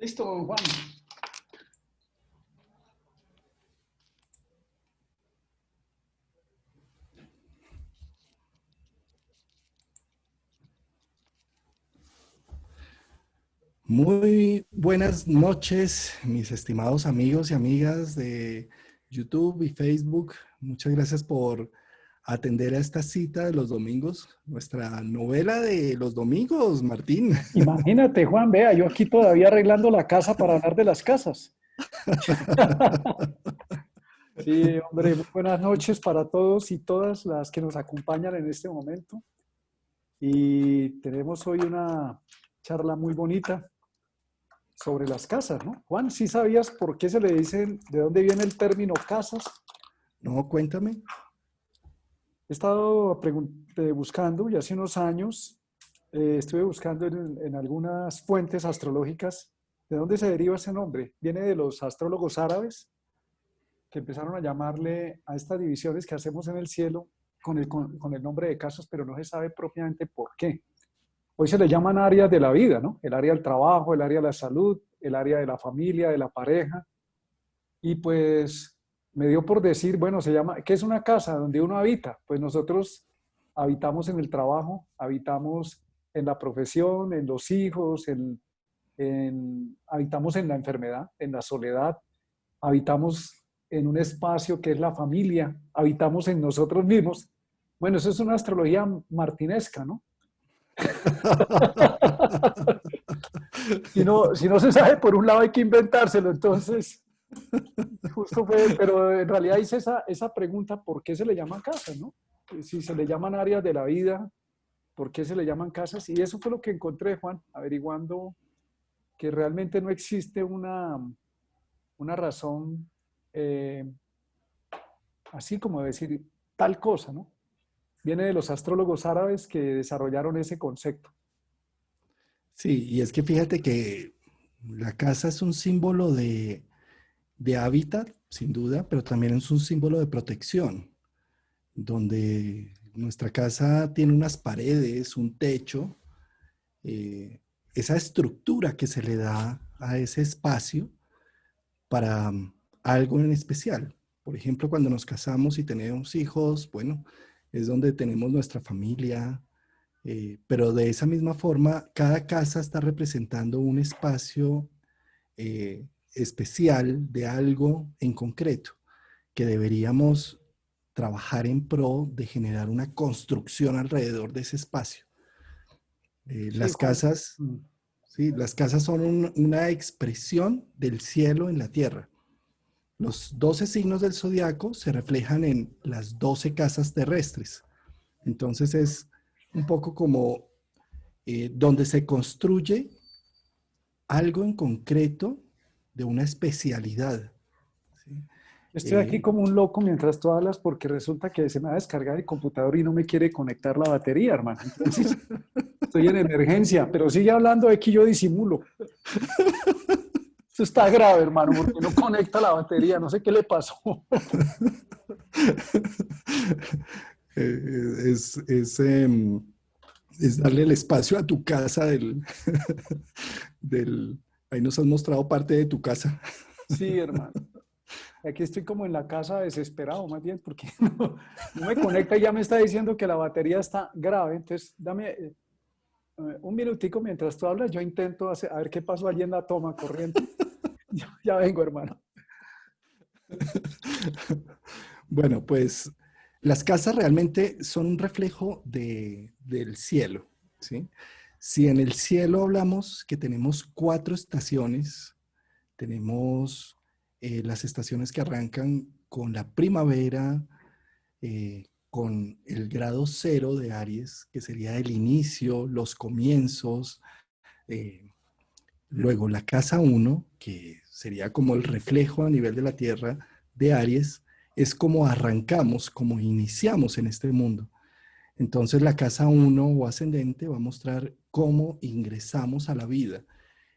Listo, Juan. Muy buenas noches, mis estimados amigos y amigas de YouTube y Facebook. Muchas gracias por atender a esta cita de los domingos, nuestra novela de los domingos, Martín. Imagínate, Juan, vea, yo aquí todavía arreglando la casa para hablar de las casas. Sí, hombre, muy buenas noches para todos y todas las que nos acompañan en este momento. Y tenemos hoy una charla muy bonita sobre las casas, ¿no? Juan, ¿sí sabías por qué se le dicen, de dónde viene el término casas? No, cuéntame. He estado buscando y hace unos años estuve buscando en algunas fuentes astrológicas de dónde se deriva ese nombre. Viene de los astrólogos árabes que empezaron a llamarle a estas divisiones que hacemos en el cielo con el nombre de casas, pero no se sabe propiamente por qué. Hoy se le llaman áreas de la vida, ¿no? El área del trabajo, el área de la salud, el área de la familia, de la pareja. Y pues me dio por decir, bueno, se llama, ¿qué es una casa donde uno habita? Pues nosotros habitamos en el trabajo, habitamos en la profesión, en los hijos, habitamos en la enfermedad, en la soledad, habitamos en un espacio que es la familia, habitamos en nosotros mismos. Bueno, eso es una astrología martinesca, ¿no? Si no se sabe por un lado hay que inventárselo, entonces justo fue, pero en realidad hice esa pregunta, ¿por qué se le llaman casas, no? Si se le llaman áreas de la vida, ¿por qué se le llaman casas? Y eso fue lo que encontré, Juan, averiguando que realmente no existe una razón eh, así como decir tal cosa, ¿no? Viene de los astrólogos árabes que desarrollaron ese concepto. Sí, y es que fíjate que la casa es un símbolo de hábitat, sin duda, pero también es un símbolo de protección, donde nuestra casa tiene unas paredes, un techo, esa estructura que se le da a ese espacio para algo en especial. Por ejemplo, cuando nos casamos y tenemos hijos, bueno, es donde tenemos nuestra familia, pero de esa misma forma, cada casa está representando un espacio especial de algo en concreto que deberíamos trabajar en pro de generar una construcción alrededor de ese espacio. Sí, Las Juan. casas, sí, las casas son una expresión del cielo en la tierra. Los 12 signos del zodiaco se reflejan en las 12 casas terrestres. Entonces es un poco como donde se construye algo en concreto de una especialidad. ¿Sí? Estoy aquí Eh, como un loco mientras tú hablas porque resulta que se me va a descargar el computador y no me quiere conectar la batería, hermano. Entonces, estoy en emergencia, pero sigue hablando de que yo disimulo. Esto está grave, hermano, porque no conecta la batería. No sé qué le pasó. es, es, em, es darle el espacio a tu casa del... Ahí nos has mostrado parte de tu casa. Sí, hermano. Aquí estoy como en la casa desesperado, más bien, porque no me conecta y ya me está diciendo que la batería está grave. Entonces, dame un minutico mientras tú hablas. Yo intento a ver qué pasó allí en la toma corriente. Ya vengo, hermano. Bueno, pues las casas realmente son un reflejo del cielo, ¿sí? Si en el cielo hablamos que tenemos 4 estaciones, tenemos las estaciones que arrancan con la primavera, con el grado 0 de Aries, que sería el inicio, los comienzos, eh, luego la casa 1, que sería como el reflejo a nivel de la Tierra de Aries, es como arrancamos, como iniciamos en este mundo. Entonces la casa 1 o ascendente va a mostrar cómo ingresamos a la vida.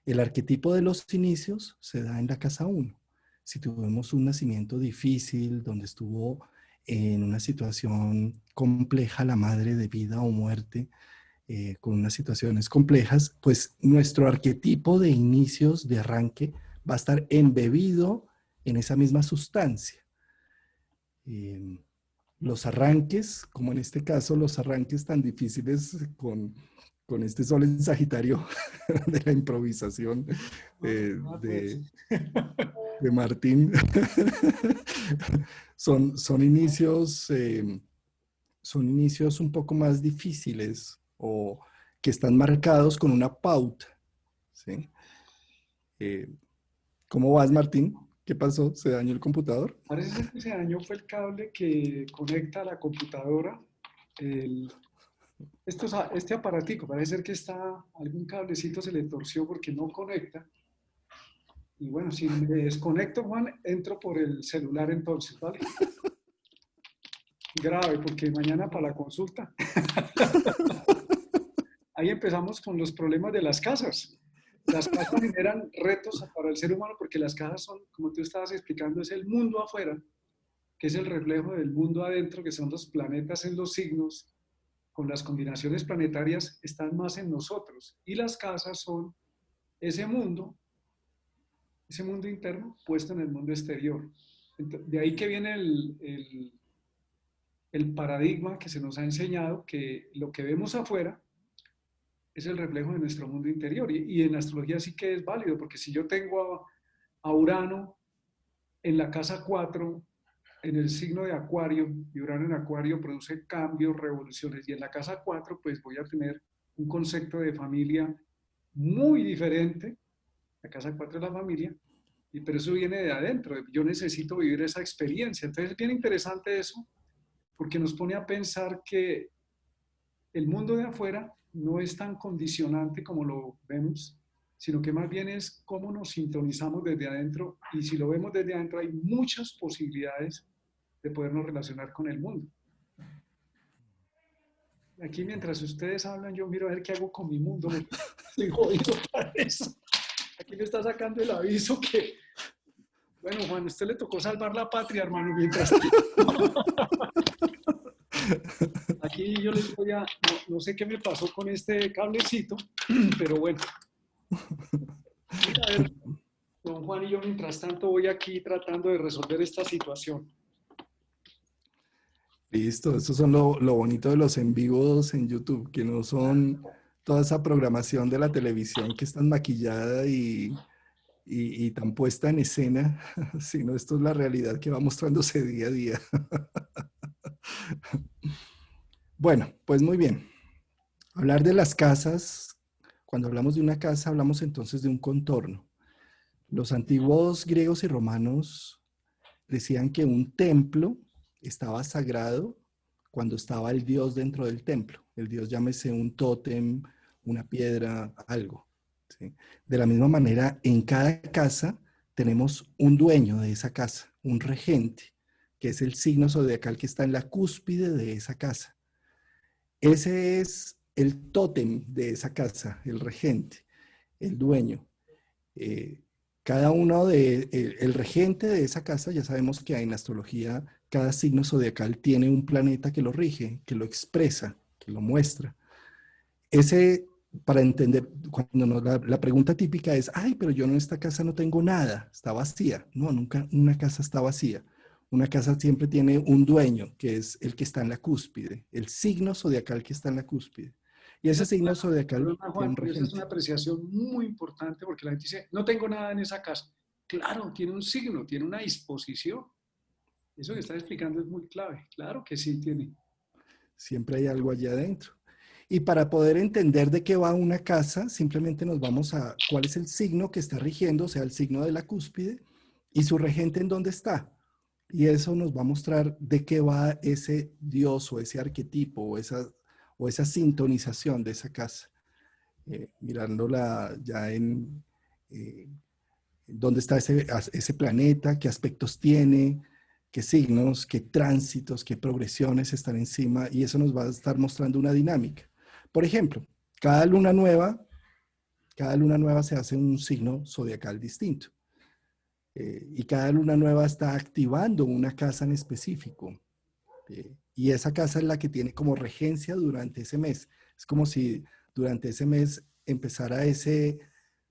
El arquetipo de los inicios se da en la casa 1. Si tuvimos un nacimiento difícil, donde estuvo en una situación compleja la madre de vida o muerte, con unas situaciones complejas, pues nuestro arquetipo de inicios, de arranque, va a estar embebido en esa misma sustancia. Eh, los arranques, como en este caso, los arranques tan difíciles con este sol en Sagitario de la improvisación Pues. de Martín, son inicios, son inicios un poco más difíciles o que están marcados con una pauta, ¿sí? Eh, ¿Cómo vas, Martín? ¿Qué pasó? ¿Se dañó el computador? Parece ser que ese daño fue el cable que conecta a la computadora. El, este aparatico, parece ser que está, algún cablecito se le torció porque no conecta. Y bueno, si me desconecto, Juan, entro por el celular entonces, ¿vale? Grave, porque mañana para la consulta. Ahí empezamos con los problemas de las casas. Las casas generan retos para el ser humano porque las casas son, como tú estabas explicando, es el mundo afuera, que es el reflejo del mundo adentro, que son los planetas en los signos, con las combinaciones planetarias, están más en nosotros. Y las casas son ese mundo interno puesto en el mundo exterior. De ahí que viene el paradigma que se nos ha enseñado que lo que vemos afuera es el reflejo de nuestro mundo interior. Y en astrología sí que es válido, porque si yo tengo a Urano en la casa 4 en el signo de Acuario, y Urano en Acuario produce cambios, revoluciones, y en la casa 4 pues voy a tener un concepto de familia muy diferente. La casa 4 es la familia, pero eso viene de adentro. Yo necesito vivir esa experiencia. Entonces es bien interesante eso, porque nos pone a pensar que el mundo de afuera no es tan condicionante como lo vemos, sino que más bien es cómo nos sintonizamos desde adentro, y si lo vemos desde adentro hay muchas posibilidades de podernos relacionar con el mundo. Aquí mientras ustedes hablan, yo miro a ver qué hago con mi mundo. Estoy jodido para eso. Aquí me está sacando el aviso que, bueno, Juan, a usted le tocó salvar la patria, hermano, mientras aquí yo les voy a, no sé qué me pasó con este cablecito, pero bueno. A ver, don Juan y yo mientras tanto voy aquí tratando de resolver esta situación. Listo, eso son lo bonito de los en vivos en YouTube, que no son toda esa programación de la televisión que es tan maquillada y tan puesta en escena, sino esto es la realidad que va mostrándose día a día. Bueno, pues muy bien. Hablar de las casas, cuando hablamos de una casa, hablamos entonces de un contorno. Los antiguos griegos y romanos decían que un templo estaba sagrado cuando estaba el dios dentro del templo. El dios, llámese un tótem, una piedra, algo, ¿sí? De la misma manera, en cada casa tenemos un dueño de esa casa, un regente, que es el signo zodiacal que está en la cúspide de esa casa. Ese es el tótem de esa casa, el regente, el dueño. Eh, cada uno el regente de esa casa, ya sabemos que en astrología cada signo zodiacal tiene un planeta que lo rige, que lo expresa, que lo muestra. Ese, para entender, cuando la pregunta típica es, ay, pero yo en esta casa no tengo nada, está vacía. No, nunca una casa está vacía. Una casa siempre tiene un dueño, que es el que está en la cúspide, el signo zodiacal que está en la cúspide. Y ese signo zodiacal Perdona, tiene Juan, un pero esa es una regente. apreciación muy importante porque la gente dice, no tengo nada en esa casa. Claro, tiene un signo, tiene una disposición. Eso que está explicando es muy clave. Claro que sí tiene. Siempre hay algo allá adentro. Y para poder entender de qué va una casa, simplemente nos vamos a cuál es el signo que está rigiendo, o sea, el signo de la cúspide, y su regente en dónde está. Y eso nos va a mostrar de qué va ese dios o ese arquetipo o esa sintonización de esa casa. Mirándola ya en dónde está ese planeta, qué aspectos tiene, qué signos, qué tránsitos, qué progresiones están encima, y eso nos va a estar mostrando una dinámica. Por ejemplo, cada luna nueva, cada luna nueva se hace un signo zodiacal distinto. Y cada luna nueva está activando una casa en específico. Y esa casa es la que tiene como regencia durante ese mes. Es como si durante ese mes empezara ese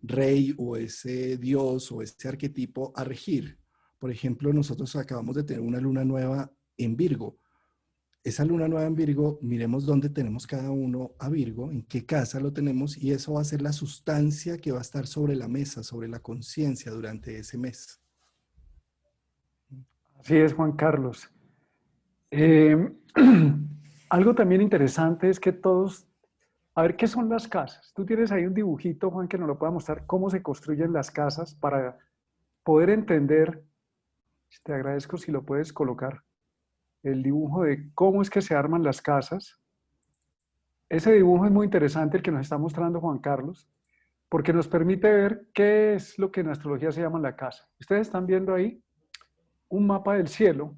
rey o ese dios o ese arquetipo a regir. Por ejemplo, nosotros acabamos de tener una luna nueva en Virgo. Esa luna nueva en Virgo, miremos dónde tenemos cada uno a Virgo, en qué casa lo tenemos, y eso va a ser la sustancia que va a estar sobre la mesa, sobre la conciencia durante ese mes. Así es, Juan Carlos. Eh, Algo también interesante es que todos, a ver, ¿qué son las casas? Tú tienes ahí un dibujito, Juan, que nos lo pueda mostrar cómo se construyen las casas para poder entender. Te agradezco si lo puedes colocar, el dibujo de cómo es que se arman las casas. Ese dibujo es muy interesante el que nos está mostrando Juan Carlos, porque nos permite ver qué es lo que en astrología se llama la casa. Ustedes están viendo ahí un mapa del cielo,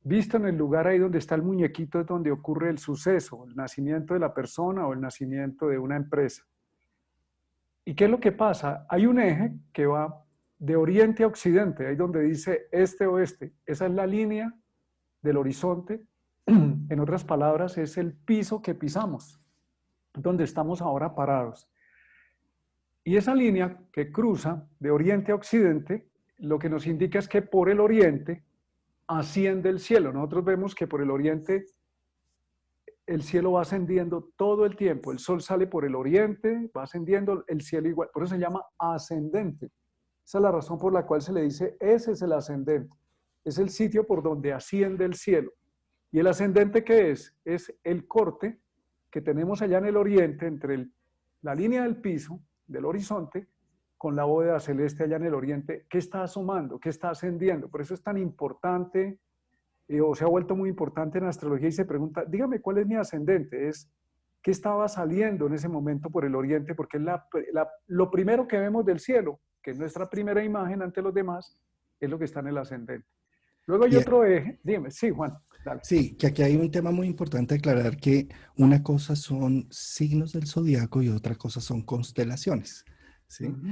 visto en el lugar ahí donde está el muñequito, es donde ocurre el suceso, el nacimiento de la persona o el nacimiento de una empresa. ¿Y qué es lo que pasa? Hay un eje que va de oriente a occidente, ahí donde dice este-oeste. Esa es la línea del horizonte. En otras palabras, es el piso que pisamos, donde estamos ahora parados. Y esa línea que cruza de oriente a occidente, lo que nos indica es que por el oriente asciende el cielo. Nosotros vemos que por el oriente el cielo va ascendiendo todo el tiempo. El sol sale por el oriente, va ascendiendo el cielo igual. Por eso se llama ascendente. Esa es la razón por la cual se le dice, ese es el ascendente. Es el sitio por donde asciende el cielo. ¿Y el ascendente qué es? Es el corte que tenemos allá en el oriente entre la línea del piso, del horizonte, con la bóveda celeste allá en el oriente, que está asomando, que está ascendiendo. Por eso es tan importante, o se ha vuelto muy importante en astrología y se pregunta, dígame cuál es mi ascendente, es qué estaba saliendo en ese momento por el oriente, porque es lo primero que vemos del cielo, que es nuestra primera imagen ante los demás, es lo que está en el ascendente. Luego hay Y, otro eje, dime, sí, Juan, dale. sí, que aquí hay un tema muy importante aclarar que una cosa son signos del zodiaco y otra cosa son constelaciones, ¿sí? Ujú.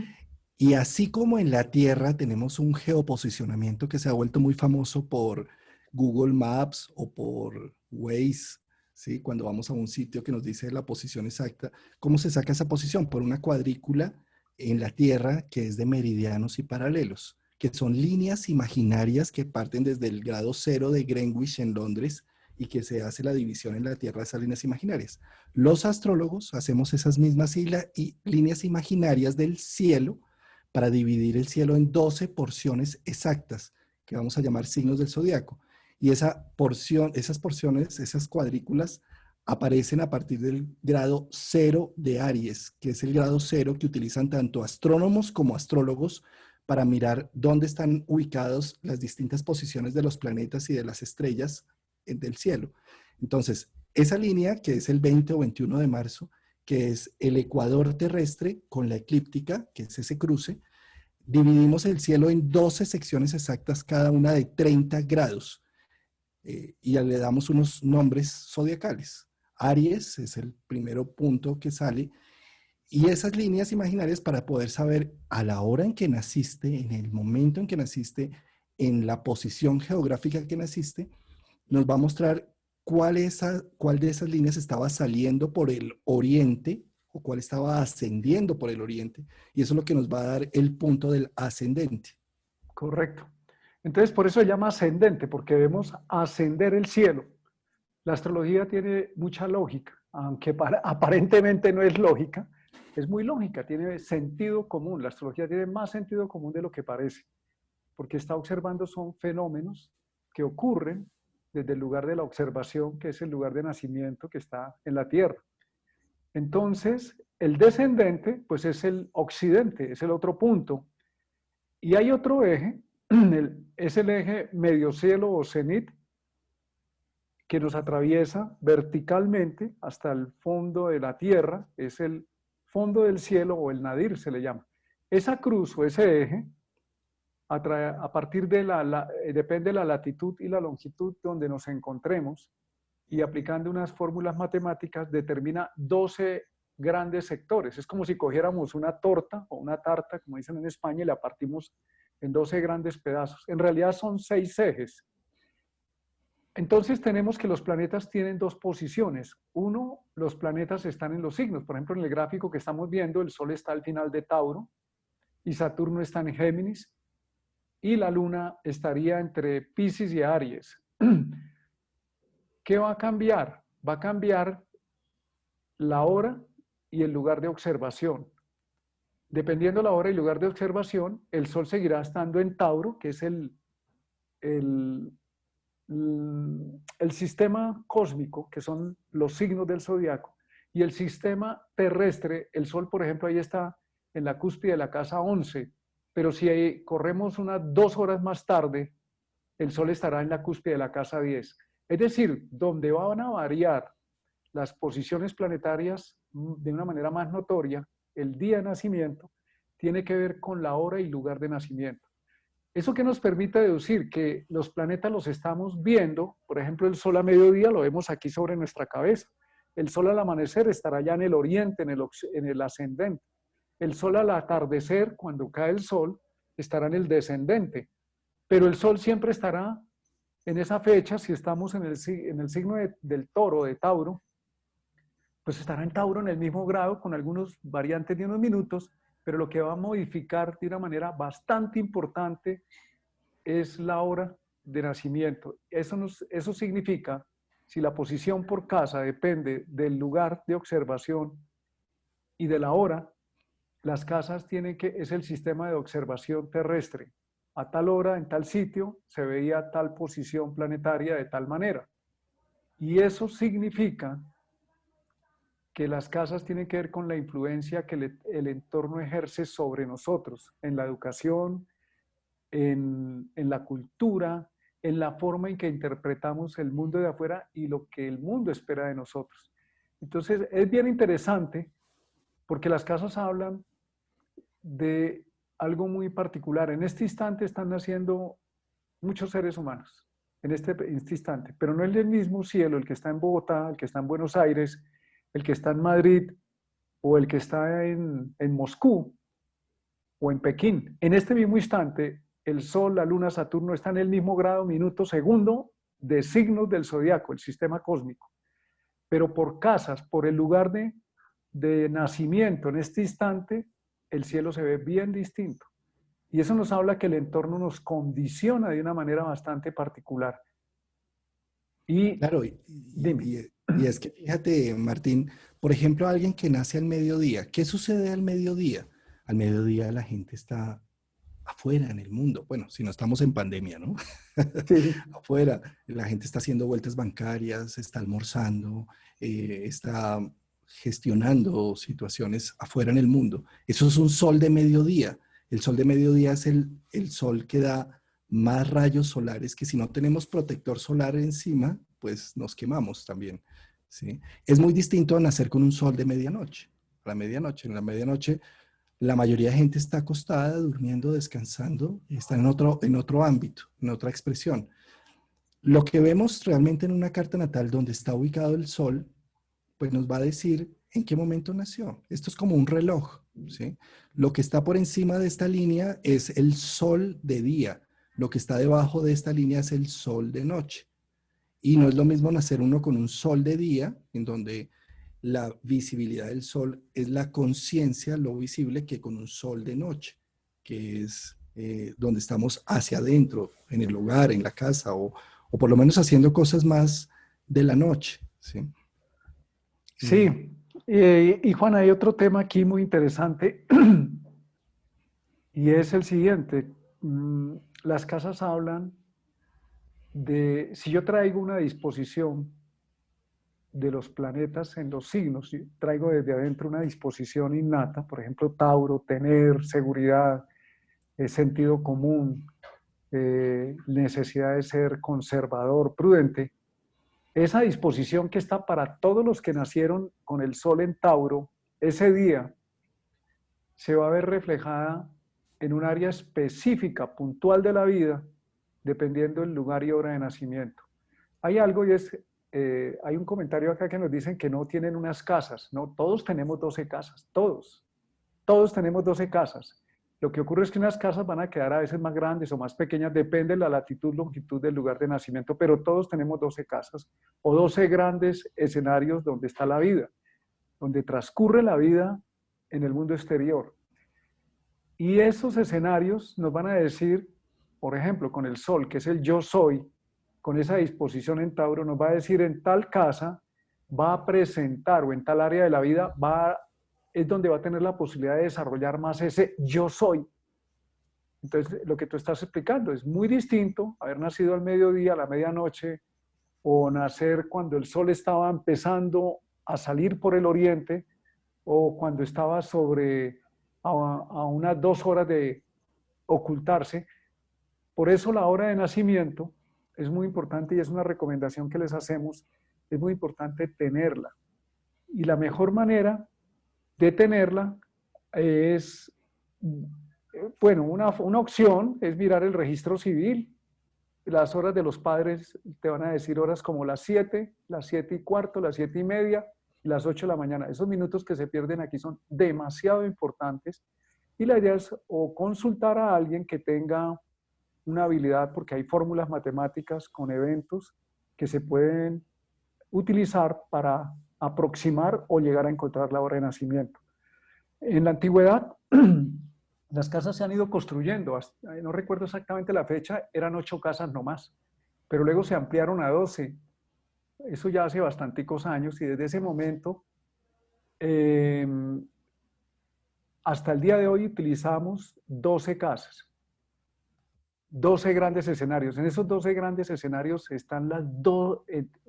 Y así como en la Tierra tenemos un geoposicionamiento que se ha vuelto muy famoso por Google Maps o por Waze, ¿sí? Cuando vamos a un sitio que nos dice la posición exacta, ¿cómo se saca esa posición? Por una cuadrícula en la Tierra que es de meridianos y paralelos, que son líneas imaginarias que parten desde el grado cero de Greenwich en Londres y que se hace la división en la Tierra de esas líneas imaginarias. Los astrólogos hacemos esas mismas líneas imaginarias del cielo para dividir el cielo en 12 porciones exactas, que vamos a llamar signos del zodiaco. Y esas porciones, esas cuadrículas, aparecen a partir del grado cero de Aries, que es el grado cero que utilizan tanto astrónomos como astrólogos para mirar dónde están ubicados las distintas posiciones de los planetas y de las estrellas del cielo. Entonces, esa línea, que es el 20 o 21 de marzo, que es el ecuador terrestre con la eclíptica, que es ese cruce, dividimos el cielo en 12 secciones exactas, cada una de 30 grados, y ya le damos unos nombres zodiacales. Aries es el primero punto que sale, y esas líneas imaginarias para poder saber a la hora en que naciste, en el momento en que naciste, en la posición geográfica que naciste, nos va a mostrar cuál de esas líneas estaba saliendo por el oriente o cuál estaba ascendiendo por el oriente. Y eso es lo que nos va a dar el punto del ascendente. Correcto. Entonces, por eso se llama ascendente, porque vemos ascender el cielo. La astrología tiene mucha lógica, aunque aparentemente no es lógica, es muy lógica, tiene sentido común. La astrología tiene más sentido común de lo que parece, porque está observando son fenómenos que ocurren desde el lugar de la observación, que es el lugar de nacimiento que está en la Tierra. Entonces, el descendente, pues es el occidente, es el otro punto. Y hay otro eje, es el eje medio cielo o cenit, que nos atraviesa verticalmente hasta el fondo de la Tierra, es el fondo del cielo o el nadir se le llama. Esa cruz o ese eje, a partir de depende de la latitud y la longitud donde nos encontremos, y aplicando unas fórmulas matemáticas determina 12 grandes sectores. Es como si cogiéramos una torta o una tarta, como dicen en España, y la partimos en 12 grandes pedazos. En realidad son 6 ejes. Entonces tenemos que los planetas tienen dos posiciones. Uno, los planetas están en los signos. Por ejemplo, en el gráfico que estamos viendo, el Sol está al final de Tauro y Saturno está en Géminis y la Luna estaría entre Piscis y Aries. ¿Qué va a cambiar? Va a cambiar la hora y el lugar de observación. Dependiendo la hora y lugar de observación, el Sol seguirá estando en Tauro, que es el, el sistema cósmico, que son los signos del zodiaco, y el sistema terrestre, el Sol, por ejemplo, ahí está en la cúspide de la casa 11, pero si ahí corremos unas 2 horas más tarde, el Sol estará en la cúspide de la casa 10. Es decir, donde van a variar las posiciones planetarias de una manera más notoria, el día de nacimiento, tiene que ver con la hora y lugar de nacimiento. Eso que nos permite deducir que los planetas los estamos viendo, por ejemplo, el Sol a mediodía lo vemos aquí sobre nuestra cabeza. El Sol al amanecer estará ya en el oriente, en el ascendente. El Sol al atardecer, cuando cae el Sol, estará en el descendente. Pero el Sol siempre estará en esa fecha, si estamos en el signo del Toro, de Tauro, pues estará en Tauro en el mismo grado, con algunos variantes de unos minutos, pero lo que va a modificar de una manera bastante importante es la hora de nacimiento. Eso significa, si la posición por casa depende del lugar de observación y de la hora, las casas es el sistema de observación terrestre. A tal hora, en tal sitio, se veía tal posición planetaria de tal manera. Y eso significa que las casas tienen que ver con la influencia que el entorno ejerce sobre nosotros, en la educación, en la cultura, en la forma en que interpretamos el mundo de afuera y lo que el mundo espera de nosotros. Entonces, es bien interesante porque las casas hablan de algo muy particular. En este instante están naciendo muchos seres humanos, en este instante, pero no es el mismo cielo el que está en Bogotá, el que está en Buenos Aires, el que está en Madrid o el que está en Moscú o en Pekín. En este mismo instante, el Sol, la Luna, Saturno están en el mismo grado, minuto, segundo de signos del zodiaco, el sistema cósmico. Pero por casas, por el lugar de nacimiento en este instante, el cielo se ve bien distinto. Y eso nos habla que el entorno nos condiciona de una manera bastante particular. Y Claro, dime. y es que fíjate, Martín, por ejemplo, alguien que nace al mediodía, ¿qué sucede al mediodía? Al mediodía la gente está afuera en el mundo. Bueno, si no estamos en pandemia, ¿no? Sí, Afuera, la gente está haciendo vueltas bancarias, está almorzando, está gestionando situaciones afuera en el mundo. Eso es un sol de mediodía. El sol de mediodía es el sol que da más rayos solares que si no tenemos protector solar encima, pues nos quemamos también, ¿sí? Es muy distinto a nacer con un sol de medianoche. A la medianoche, en la medianoche la mayoría de gente está acostada, durmiendo, descansando, y está en otro ámbito, en otra expresión. Lo que vemos realmente en una carta natal donde está ubicado el sol, pues nos va a decir en qué momento nació. Esto es como un reloj, ¿sí? Lo que está por encima de esta línea es el sol de día. Lo que está debajo de esta línea es el sol de noche. Y no es lo mismo nacer uno con un sol de día, en donde la visibilidad del sol es la conciencia, lo visible, que con un sol de noche, que es donde estamos hacia adentro, en el hogar, en la casa, o por lo menos haciendo cosas más de la noche, ¿sí? sí. Y Juan, hay otro tema aquí muy interesante y es el siguiente. Las casas hablan de, si yo traigo una disposición de los planetas en los signos, si traigo desde adentro una disposición innata, por ejemplo, Tauro, tener seguridad, sentido común, necesidad de ser conservador, prudente, esa disposición que está para todos los que nacieron con el Sol en Tauro, ese día se va a ver reflejada en un área específica, puntual de la vida, dependiendo del lugar y hora de nacimiento. Hay algo y es, hay un comentario acá que nos dicen que no tienen unas casas, ¿no? Todos tenemos 12 casas, todos tenemos 12 casas. Lo que ocurre es que unas casas van a quedar a veces más grandes o más pequeñas, depende de la latitud, longitud del lugar de nacimiento, pero todos tenemos 12 casas o 12 grandes escenarios donde está la vida, donde transcurre la vida en el mundo exterior. Y esos escenarios nos van a decir, por ejemplo, con el Sol, que es el yo soy, con esa disposición en Tauro, nos va a decir en tal casa va a presentar o en tal área de la vida es donde va a tener la posibilidad de desarrollar más ese yo soy. Entonces, lo que tú estás explicando es muy distinto haber nacido al mediodía, a la medianoche, o nacer cuando el sol estaba empezando a salir por el oriente, o cuando estaba a unas 2 horas de ocultarse. Por eso la hora de nacimiento es muy importante y es una recomendación que les hacemos, es muy importante tenerla. Y la mejor manera de tenerla es, bueno, una opción es mirar el registro civil. Las horas de los padres te van a decir horas como las 7:15, las 7:30 y las 8 de la mañana. Esos minutos que se pierden aquí son demasiado importantes y la idea es o consultar a alguien que tenga una habilidad, porque hay fórmulas matemáticas con eventos que se pueden utilizar para aproximar o llegar a encontrar la hora de nacimiento. En la antigüedad, las casas se han ido construyendo, no recuerdo exactamente la fecha, eran 8 casas nomás, pero luego se ampliaron a 12. Eso ya hace bastanticos años y desde ese momento hasta el día de hoy utilizamos 12 casas. 12 grandes escenarios. En esos 12 grandes escenarios están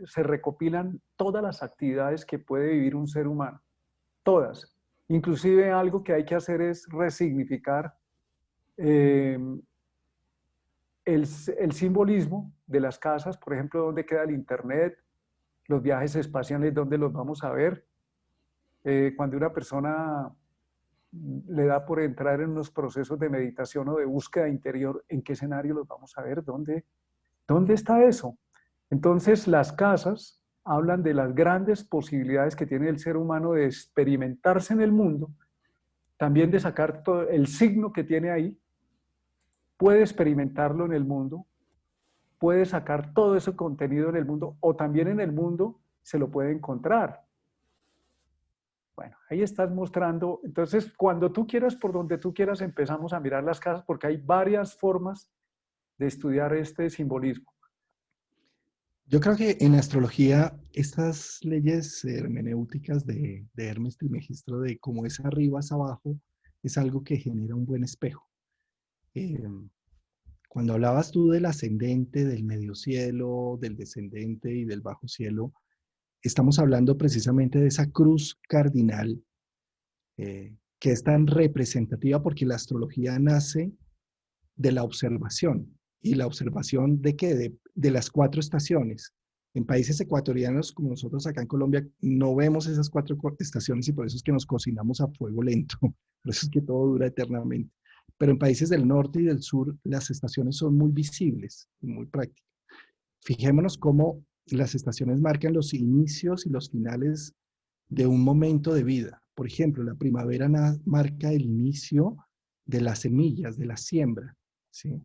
se recopilan todas las actividades que puede vivir un ser humano. Todas. Inclusive algo que hay que hacer es resignificar el simbolismo de las casas, por ejemplo, dónde queda el internet, los viajes espaciales, dónde los vamos a ver. Cuando una persona le da por entrar en unos procesos de meditación o de búsqueda interior, ¿en qué escenario los vamos a ver? ¿Dónde está eso? Entonces, las casas hablan de las grandes posibilidades que tiene el ser humano de experimentarse en el mundo, también de sacar todo el signo que tiene ahí, puede experimentarlo en el mundo, puede sacar todo ese contenido en el mundo o también en el mundo se lo puede encontrar. Bueno, ahí estás mostrando. Entonces, cuando tú quieras, por donde tú quieras, empezamos a mirar las casas porque hay varias formas de estudiar este simbolismo. Yo creo que en astrología estas leyes hermenéuticas de Hermes Trismegisto, de cómo es arriba es abajo, es algo que genera un buen espejo. Cuando hablabas tú del ascendente, del medio cielo, del descendente y del bajo cielo, estamos hablando precisamente de esa cruz cardinal que es tan representativa porque la astrología nace de la observación. ¿Y la observación de qué? De las 4 estaciones. En países ecuatorianos como nosotros acá en Colombia no vemos esas 4 estaciones y por eso es que nos cocinamos a fuego lento. Por eso es que todo dura eternamente. Pero en países del norte y del sur las estaciones son muy visibles y muy prácticas. Fijémonos cómo las estaciones marcan los inicios y los finales de un momento de vida. Por ejemplo, la primavera marca el inicio de las semillas, de la siembra, ¿sí?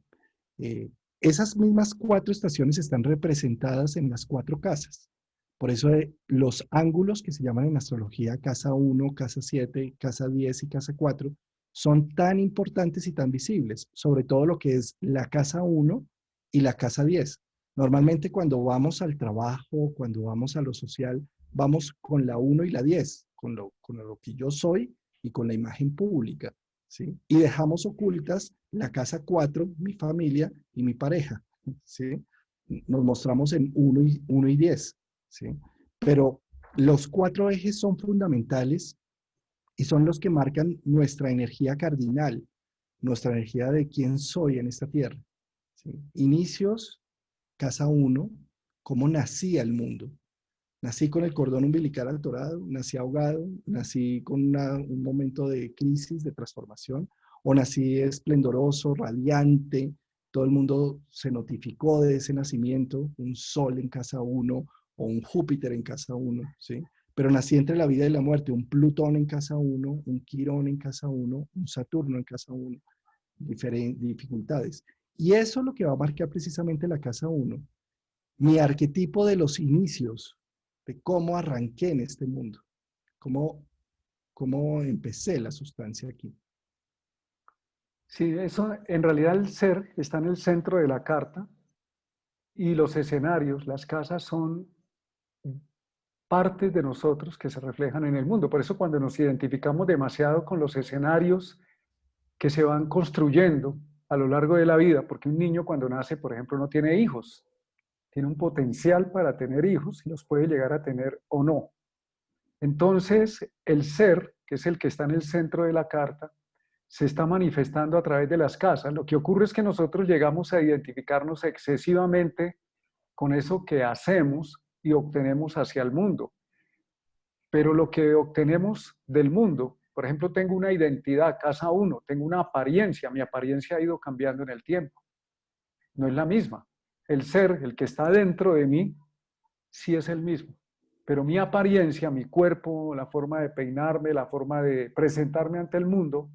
Esas mismas 4 estaciones están representadas en las 4 casas. Por eso los ángulos que se llaman en astrología casa 1, casa 7, casa 10 y casa 4 son tan importantes y tan visibles, sobre todo lo que es la casa 1 y la casa 10. Normalmente cuando vamos al trabajo, cuando vamos a lo social, vamos con la 1 y la 10, con lo que yo soy y con la imagen pública, ¿sí? Y dejamos ocultas la casa 4, mi familia y mi pareja, ¿sí? Nos mostramos en 1 y 10, ¿sí? Pero los 4 ejes son fundamentales y son los que marcan nuestra energía cardinal, nuestra energía de quién soy en esta tierra, ¿sí? Inicios, casa 1, cómo nacía el mundo. Nací con el cordón umbilical atorado, nací ahogado, nací con un momento de crisis, de transformación, o nací esplendoroso, radiante, todo el mundo se notificó de ese nacimiento, un sol en casa 1 o un Júpiter en casa 1, ¿sí? pero nací entre la vida y la muerte, un Plutón en casa uno, un Quirón en casa uno, un Saturno en casa uno, dificultades. Y eso es lo que va a marcar precisamente la casa uno, mi arquetipo de los inicios, de cómo arranqué en este mundo, cómo empecé la sustancia aquí. Sí, eso en realidad el ser está en el centro de la carta y los escenarios, las casas son partes de nosotros que se reflejan en el mundo. Por eso cuando nos identificamos demasiado con los escenarios que se van construyendo a lo largo de la vida, porque un niño cuando nace, por ejemplo, no tiene hijos, tiene un potencial para tener hijos y los puede llegar a tener o no. Entonces, el ser, que es el que está en el centro de la carta, se está manifestando a través de las casas. Lo que ocurre es que nosotros llegamos a identificarnos excesivamente con eso que hacemos y obtenemos hacia el mundo. Pero lo que obtenemos del mundo, por ejemplo, tengo una identidad, casa uno, tengo una apariencia, mi apariencia ha ido cambiando en el tiempo, no es la misma. El ser, el que está dentro de mí, sí es el mismo, pero mi apariencia, mi cuerpo, la forma de peinarme, la forma de presentarme ante el mundo,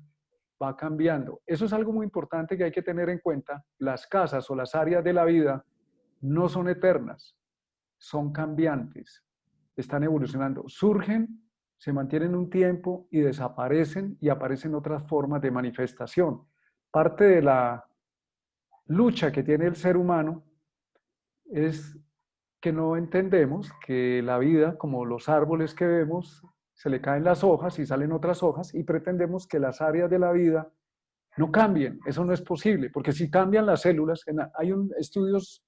va cambiando. Eso es algo muy importante que hay que tener en cuenta. Las casas o las áreas de la vida no son eternas, son cambiantes, están evolucionando, surgen, se mantienen un tiempo y desaparecen y aparecen otras formas de manifestación. Parte de la lucha que tiene el ser humano es que no entendemos que la vida, como los árboles que vemos, se le caen las hojas y salen otras hojas y pretendemos que las áreas de la vida no cambien. Eso no es posible, porque si cambian las células, hay estudios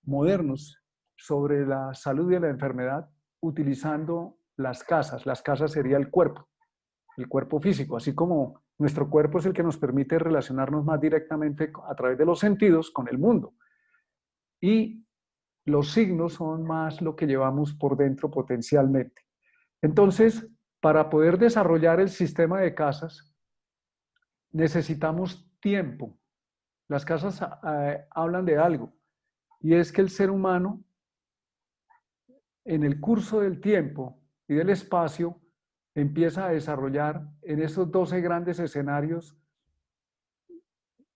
modernos sobre la salud y la enfermedad utilizando las casas. Las casas sería el cuerpo físico, así como nuestro cuerpo es el que nos permite relacionarnos más directamente a través de los sentidos con el mundo. Y los signos son más lo que llevamos por dentro potencialmente. Entonces, para poder desarrollar el sistema de casas, necesitamos tiempo. Las casas hablan de algo, y es que el ser humano, en el curso del tiempo y del espacio, empieza a desarrollar en esos 12 grandes escenarios,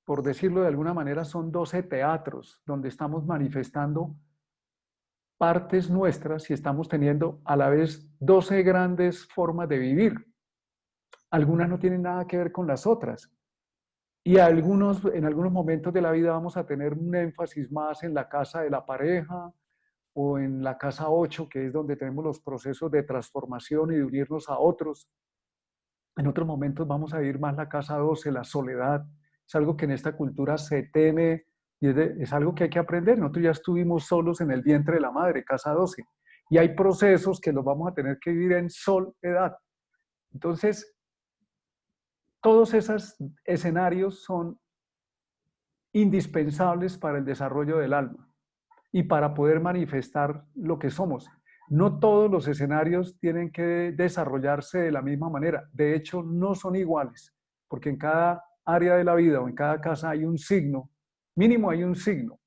por decirlo de alguna manera, son 12 teatros donde estamos manifestando partes nuestras y estamos teniendo a la vez 12 grandes formas de vivir. Algunas no tienen nada que ver con las otras. Y en algunos momentos de la vida vamos a tener un énfasis más en la casa de la pareja o en la casa 8, que es donde tenemos los procesos de transformación y de unirnos a otros. En otros momentos vamos a vivir más la casa 12, la soledad. Es algo que en esta cultura se teme y es algo que hay que aprender. Nosotros ya estuvimos solos en el vientre de la madre, casa 12. Y hay procesos que los vamos a tener que vivir en soledad. Entonces, todos esos escenarios son indispensables para el desarrollo del alma y para poder manifestar lo que somos. No todos los escenarios tienen que desarrollarse de la misma manera. De hecho, no son iguales, porque en cada área de la vida o en cada casa hay un signo, mínimo hay un signo,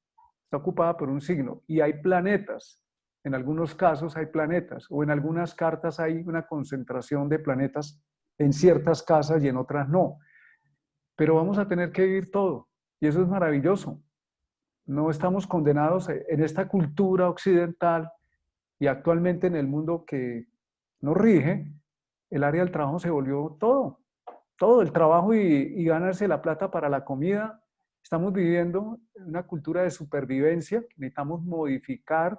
está ocupada por un signo, y hay planetas. En algunos casos hay planetas, o en algunas cartas hay una concentración de planetas en ciertas casas y en otras no. Pero vamos a tener que vivir todo, y eso es maravilloso. No estamos condenados en esta cultura occidental y actualmente en el mundo que nos rige. El área del trabajo se volvió todo el trabajo y ganarse la plata para la comida. Estamos viviendo una cultura de supervivencia. Necesitamos modificar,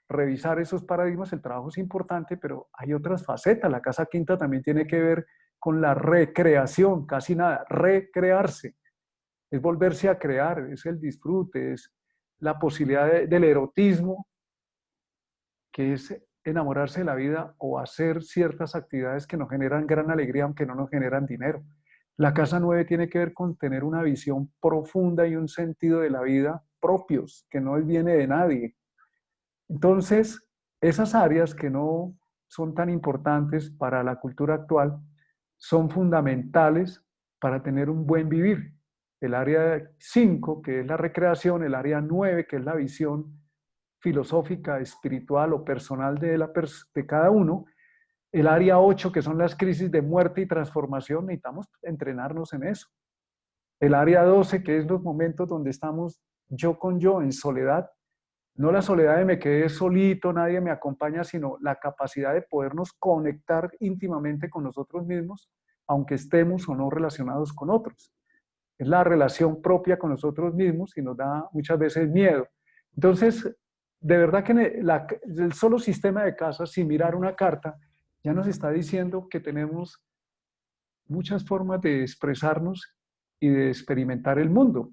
revisar esos paradigmas. El trabajo es importante, pero hay otras facetas. La casa quinta también tiene que ver con la recreación, casi nada, recrearse. Es volverse a crear, es el disfrute, es la posibilidad del erotismo, que es enamorarse de la vida o hacer ciertas actividades que nos generan gran alegría, aunque no nos generan dinero. La casa 9 tiene que ver con tener una visión profunda y un sentido de la vida propios, que no viene de nadie. Entonces, esas áreas que no son tan importantes para la cultura actual son fundamentales para tener un buen vivir. El área 5, que es la recreación, el área 9, que es la visión filosófica, espiritual o personal de cada uno, El área 8, que son las crisis de muerte y transformación, necesitamos entrenarnos en eso. El área 12, que es los momentos donde estamos yo con yo, en soledad. No la soledad de me quedé solito, nadie me acompaña, sino la capacidad de podernos conectar íntimamente con nosotros mismos, aunque estemos o no relacionados con otros. Es la relación propia con nosotros mismos y nos da muchas veces miedo. Entonces, de verdad que el solo sistema de casas, sin mirar una carta, ya nos está diciendo que tenemos muchas formas de expresarnos y de experimentar el mundo.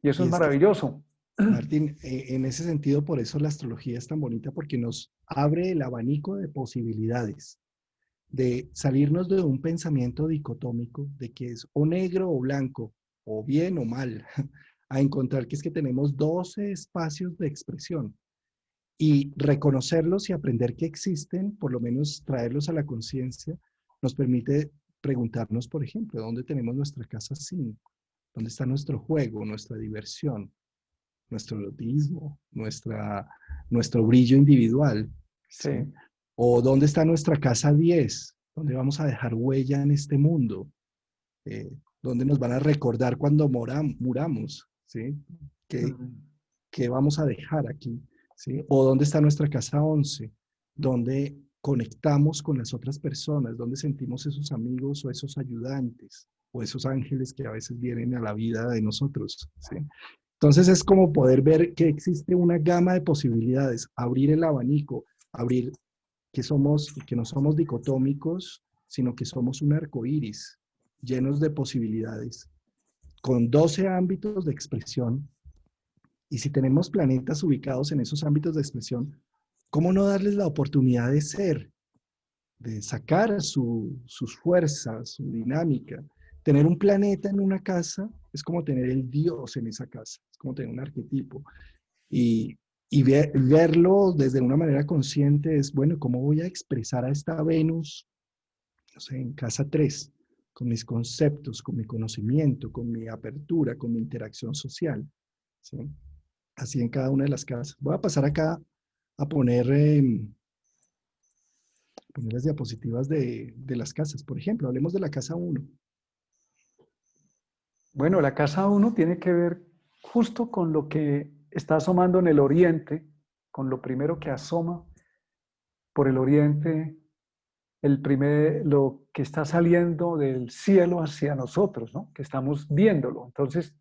Y eso Y es es que, maravilloso. Martín, en ese sentido, por eso la astrología es tan bonita, porque nos abre el abanico de posibilidades, de salirnos de un pensamiento dicotómico, de que es o negro o blanco, o bien o mal, a encontrar que es que tenemos 12 espacios de expresión y reconocerlos y aprender que existen, por lo menos traerlos a la conciencia, nos permite preguntarnos, por ejemplo, ¿dónde tenemos nuestra casa 5? ¿Dónde está nuestro juego, nuestra diversión, nuestro erotismo, nuestro brillo individual? ¿Sí? Sí. ¿O dónde está nuestra casa 10? ¿Dónde vamos a dejar huella en este mundo? ¿Dónde nos van a recordar cuando muramos? ¿Sí? ¿Qué, Mm. qué vamos a dejar aquí? ¿Sí? ¿O dónde está nuestra casa 11? ¿Dónde conectamos con las otras personas? ¿Dónde sentimos esos amigos o esos ayudantes? O esos ángeles que a veces vienen a la vida de nosotros. ¿Sí? Entonces es como poder ver que existe una gama de posibilidades, abrir el abanico, abrir que no somos dicotómicos, sino que somos un arco iris llenos de posibilidades, con 12 ámbitos de expresión. Y si tenemos planetas ubicados en esos ámbitos de expresión, ¿cómo no darles la oportunidad de ser, de sacar sus fuerzas, su dinámica? Tener un planeta en una casa es como tener el Dios en esa casa, es como tener un arquetipo. Y, verlo desde una manera consciente es, bueno, ¿cómo voy a expresar a esta Venus, no sé, en casa 3, con mis conceptos, con mi conocimiento, con mi apertura, con mi interacción social? ¿Sí? Así en cada una de las casas. Voy a pasar acá a poner las diapositivas de las casas. Por ejemplo, hablemos de la casa 1. Bueno, la casa 1 tiene que ver justo con lo que está asomando en el oriente, con lo primero que asoma por el oriente, lo que está saliendo del cielo hacia nosotros, ¿no? Que estamos viéndolo. Entonces,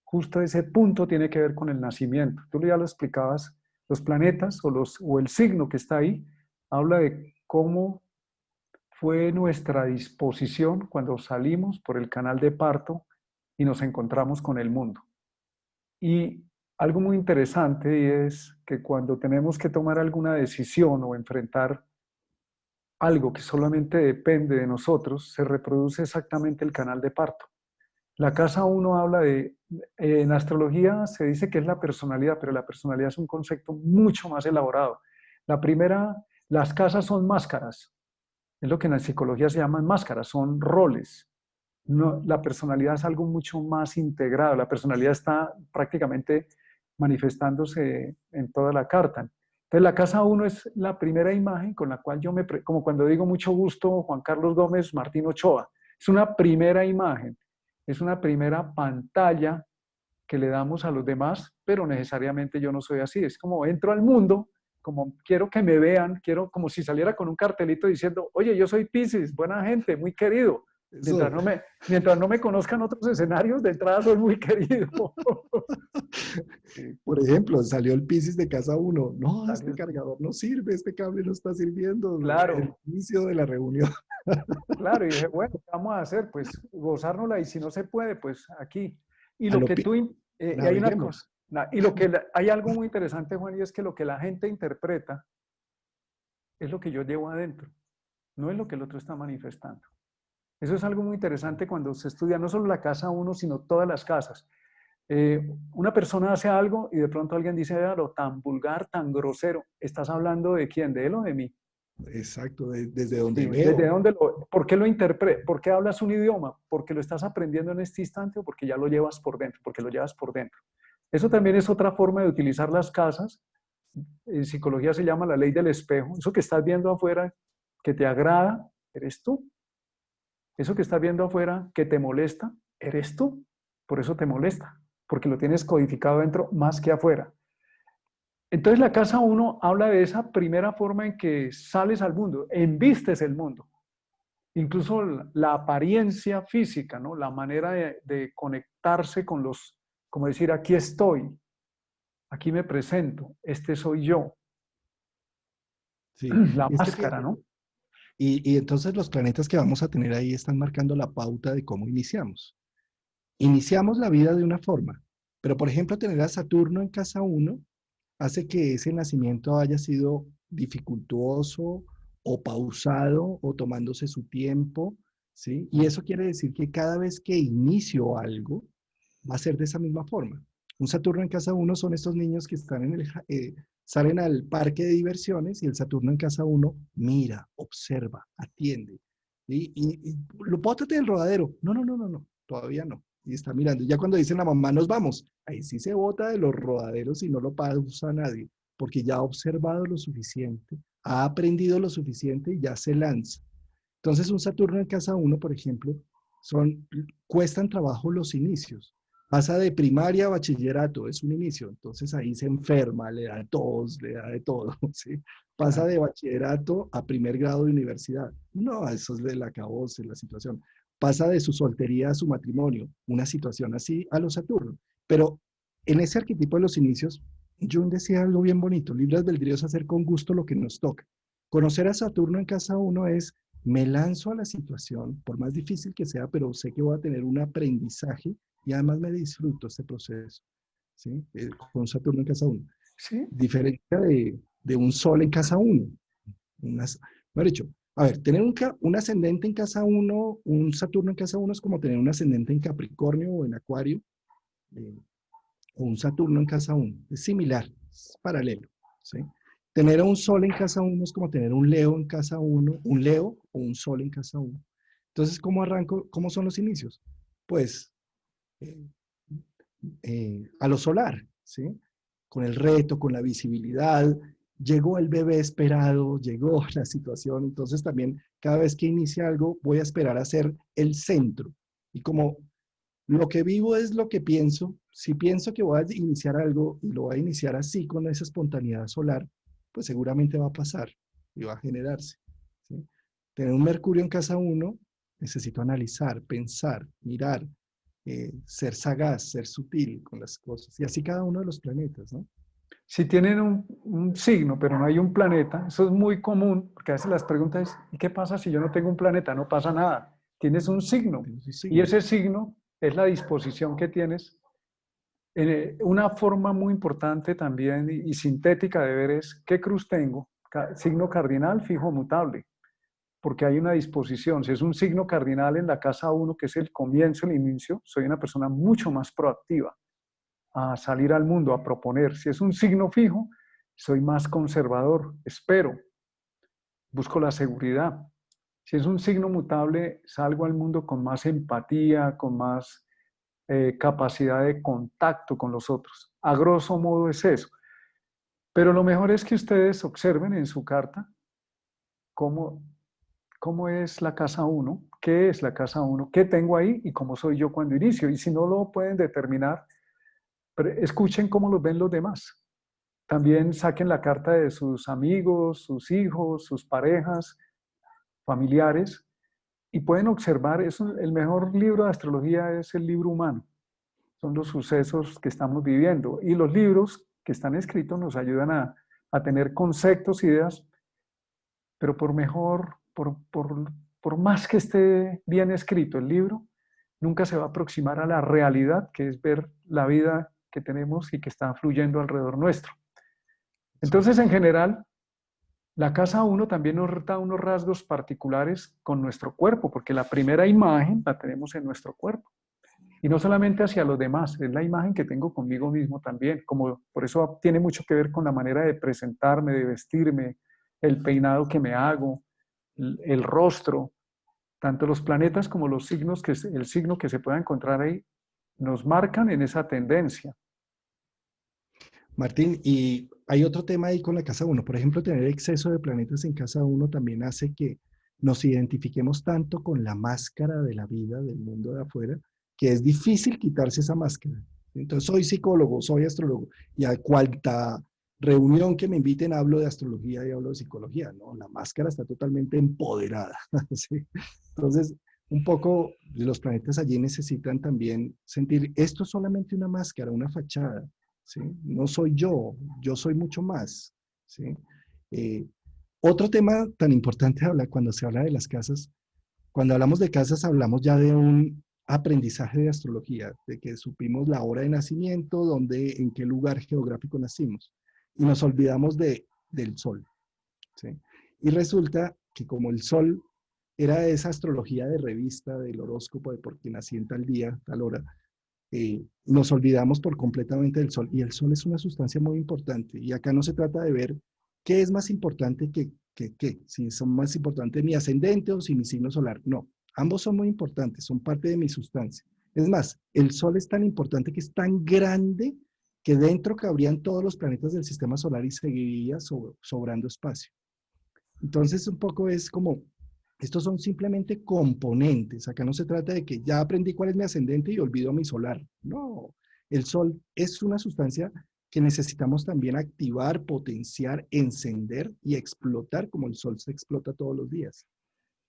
justo ese punto tiene que ver con el nacimiento. Tú ya lo explicabas, los planetas o el signo que está ahí, habla de cómo fue nuestra disposición cuando salimos por el canal de parto y nos encontramos con el mundo. Y algo muy interesante es que cuando tenemos que tomar alguna decisión o enfrentar algo que solamente depende de nosotros, se reproduce exactamente el canal de parto. La casa 1 habla en astrología se dice que es la personalidad, pero la personalidad es un concepto mucho más elaborado. La primera, las casas son máscaras, es lo que en la psicología se llaman máscaras, son roles. No, la personalidad es algo mucho más integrado, la personalidad está prácticamente manifestándose en toda la carta. Entonces la casa 1 es la primera imagen con la cual como cuando digo mucho gusto, Juan Carlos Gómez, Martín Ochoa, es una primera imagen, es una primera pantalla que le damos a los demás, pero necesariamente yo no soy así, es como entro al mundo, como quiero que me vean, quiero como si saliera con un cartelito diciendo, oye, yo soy Piscis, buena gente, muy querido. Eso, Mientras no me conozcan otros escenarios, de entrada soy muy querido. Sí, por ejemplo, salió el Piscis de casa 1. No, este salió. cargador no sirve, este cable no está sirviendo. El Claro, inicio de la reunión. claro. Y dije, bueno, ¿qué vamos a hacer? Pues gozárnosla y si no se puede, pues aquí. Y A lo lo que pi- y hay una cosa, Naveguemos. hay algo muy interesante, Juan, y es que lo que la gente interpreta es lo que yo llevo adentro, no es lo que el otro está manifestando. Eso es algo muy interesante cuando se estudia no solo la casa 1, sino todas las casas. Una persona hace algo y de pronto alguien dice, lo tan vulgar, tan grosero. ¿Estás hablando de quién? ¿De él o de mí? Exacto, desde donde Sí, ¿desde veo. dónde por qué lo interpretas? ¿Por qué hablas un idioma? ¿Porque lo estás aprendiendo en este instante o porque ya lo llevas por dentro? Porque lo llevas por dentro. Eso también es otra forma de utilizar las casas. En psicología se llama la ley del espejo. Eso que estás viendo afuera, que te agrada, eres tú. Eso que estás viendo afuera, que te molesta, eres tú. Por eso te molesta, porque lo tienes codificado dentro más que afuera. Entonces la casa 1 habla de esa primera forma en que sales al mundo, embistes el mundo. Incluso la apariencia física, ¿no? La manera de conectarse con los, como decir, aquí estoy, aquí me presento, este soy yo. Sí, La es que máscara, fíjate, ¿no? y entonces los planetas que vamos a tener ahí están marcando la pauta de cómo iniciamos. Iniciamos la vida de una forma, pero por ejemplo tener a Saturno en casa uno hace que ese nacimiento haya sido dificultuoso o pausado o tomándose su tiempo, ¿sí? Y eso quiere decir que cada vez que inicio algo, va a ser de esa misma forma. Un Saturno en casa uno son estos niños que están salen al parque de diversiones y el Saturno en casa uno mira, observa, atiende. Y lo bótate del rodadero. No, no, no, no, no, todavía no. Y está mirando. Ya cuando dicen la mamá, nos vamos, ahí sí se bota de los rodaderos y no lo pausa nadie, porque ya ha observado lo suficiente, ha aprendido lo suficiente y ya se lanza. Entonces, un Saturno en casa uno, por ejemplo, cuestan trabajo los inicios. Pasa de primaria a bachillerato, es un inicio. Entonces ahí se enferma, le da tos, le da de todo, ¿sí? Pasa Claro. de bachillerato a primer grado de universidad. No, eso es del acabose, la situación. Pasa de su soltería a su matrimonio, una situación así a los Saturnos. Pero en ese arquetipo de los inicios, Jung decía algo bien bonito, libre albedrío es hacer con gusto lo que nos toca. Conocer a Saturno en casa uno es me lanzo a la situación, por más difícil que sea, pero sé que voy a tener un aprendizaje y además me disfruto este proceso, ¿sí? Con Saturno en casa 1. Sí, Diferencia de un Sol en casa 1. Mejor dicho, a ver, tener un ascendente en casa 1, un Saturno en casa 1 es como tener un ascendente en Capricornio o en Acuario, eh, o un Saturno en casa 1. Es similar, es paralelo, ¿sí? Tener un Sol en casa 1 es como tener un Leo en casa 1, un Leo o un Sol en casa 1. Entonces, ¿cómo arranco? ¿Cómo son los inicios? Pues eh, a lo solar, ¿sí? Con el reto, con la visibilidad, llegó el bebé esperado, llegó la situación, entonces también cada vez que inicia algo voy a esperar a ser el centro. Y como lo que vivo es lo que pienso, si pienso que voy a iniciar algo y lo voy a iniciar así con esa espontaneidad solar, pues seguramente va a pasar y va a generarse, ¿sí? Tener un Mercurio en casa uno, necesito analizar, pensar, mirar, ser sagaz, ser sutil con las cosas. Y así cada uno de los planetas, ¿no? si tienen un signo, pero no hay un planeta, eso es muy común, porque a veces las preguntas es, ¿y qué pasa si yo no tengo un planeta? No pasa nada. Tienes un signo, Tiene su y signo. ese signo es la disposición que tienes. Una forma muy importante también y sintética de ver es qué cruz tengo, signo cardinal, fijo, mutable, porque hay una disposición. Si es un signo cardinal en la casa 1, que es el comienzo, el inicio, soy una persona mucho más proactiva a salir al mundo, a proponer. Si es un signo fijo, soy más conservador, espero, busco la seguridad. Si es un signo mutable, salgo al mundo con más empatía, con más capacidad de contacto con los otros. A grosso modo es eso. Pero lo mejor es que ustedes observen en su carta cómo, cómo es la casa 1, qué es la casa 1, qué tengo ahí y cómo soy yo cuando inicio. Y si no lo pueden determinar, escuchen cómo los ven los demás. También saquen la carta de sus amigos, sus hijos, sus parejas, familiares, y pueden observar, el mejor libro de astrología es el libro humano, son los sucesos que estamos viviendo, y los libros que están escritos nos ayudan a tener conceptos, ideas, pero por mejor, por más que esté bien escrito el libro, nunca se va a aproximar a la realidad, que es ver la vida que tenemos y que está fluyendo alrededor nuestro. Sí. Entonces, en general, la casa uno también nos da unos rasgos particulares con nuestro cuerpo, porque la primera imagen la tenemos en nuestro cuerpo. Y no solamente hacia los demás, es la imagen que tengo conmigo mismo también. Como, por eso tiene mucho que ver con la manera de presentarme, de vestirme, el peinado que me hago, el rostro. Tanto los planetas como los signos, el signo que se pueda encontrar ahí, nos marcan en esa tendencia. Martín, y hay otro tema ahí con la casa uno. Por ejemplo, tener exceso de planetas en casa uno también hace que nos identifiquemos tanto con la máscara de la vida, del mundo de afuera, que es difícil quitarse esa máscara. Entonces, soy psicólogo, soy astrólogo, y a cuanta reunión que me inviten hablo de astrología y hablo de psicología, ¿no? La máscara está totalmente empoderada. ¿Sí? Entonces, un poco los planetas allí necesitan también sentir, esto es solamente una máscara, una fachada. ¿Sí? No soy yo soy mucho más. ¿Sí? Eh, Otro tema tan importante habla, cuando se habla de las casas, cuando hablamos de casas hablamos ya de un aprendizaje de astrología, de que supimos la hora de nacimiento, dónde, en qué lugar geográfico nacimos, y nos olvidamos del sol. ¿Sí? Y resulta que como el sol era esa astrología de revista, del horóscopo, de por qué nací en tal día, tal hora, nos olvidamos por completamente del sol. Y el sol es una sustancia muy importante. Y acá no se trata de ver qué es más importante que si son más importantes mi ascendente o si mi signo solar. No, ambos son muy importantes, son parte de mi sustancia. Es más, el sol es tan importante que es tan grande que dentro cabrían todos los planetas del sistema solar y seguiría sobrando espacio. Entonces, un poco es como, estos son simplemente componentes. Acá no se trata de que ya aprendí cuál es mi ascendente y olvido mi solar. No, el sol es una sustancia que necesitamos también activar, potenciar, encender y explotar como el sol se explota todos los días.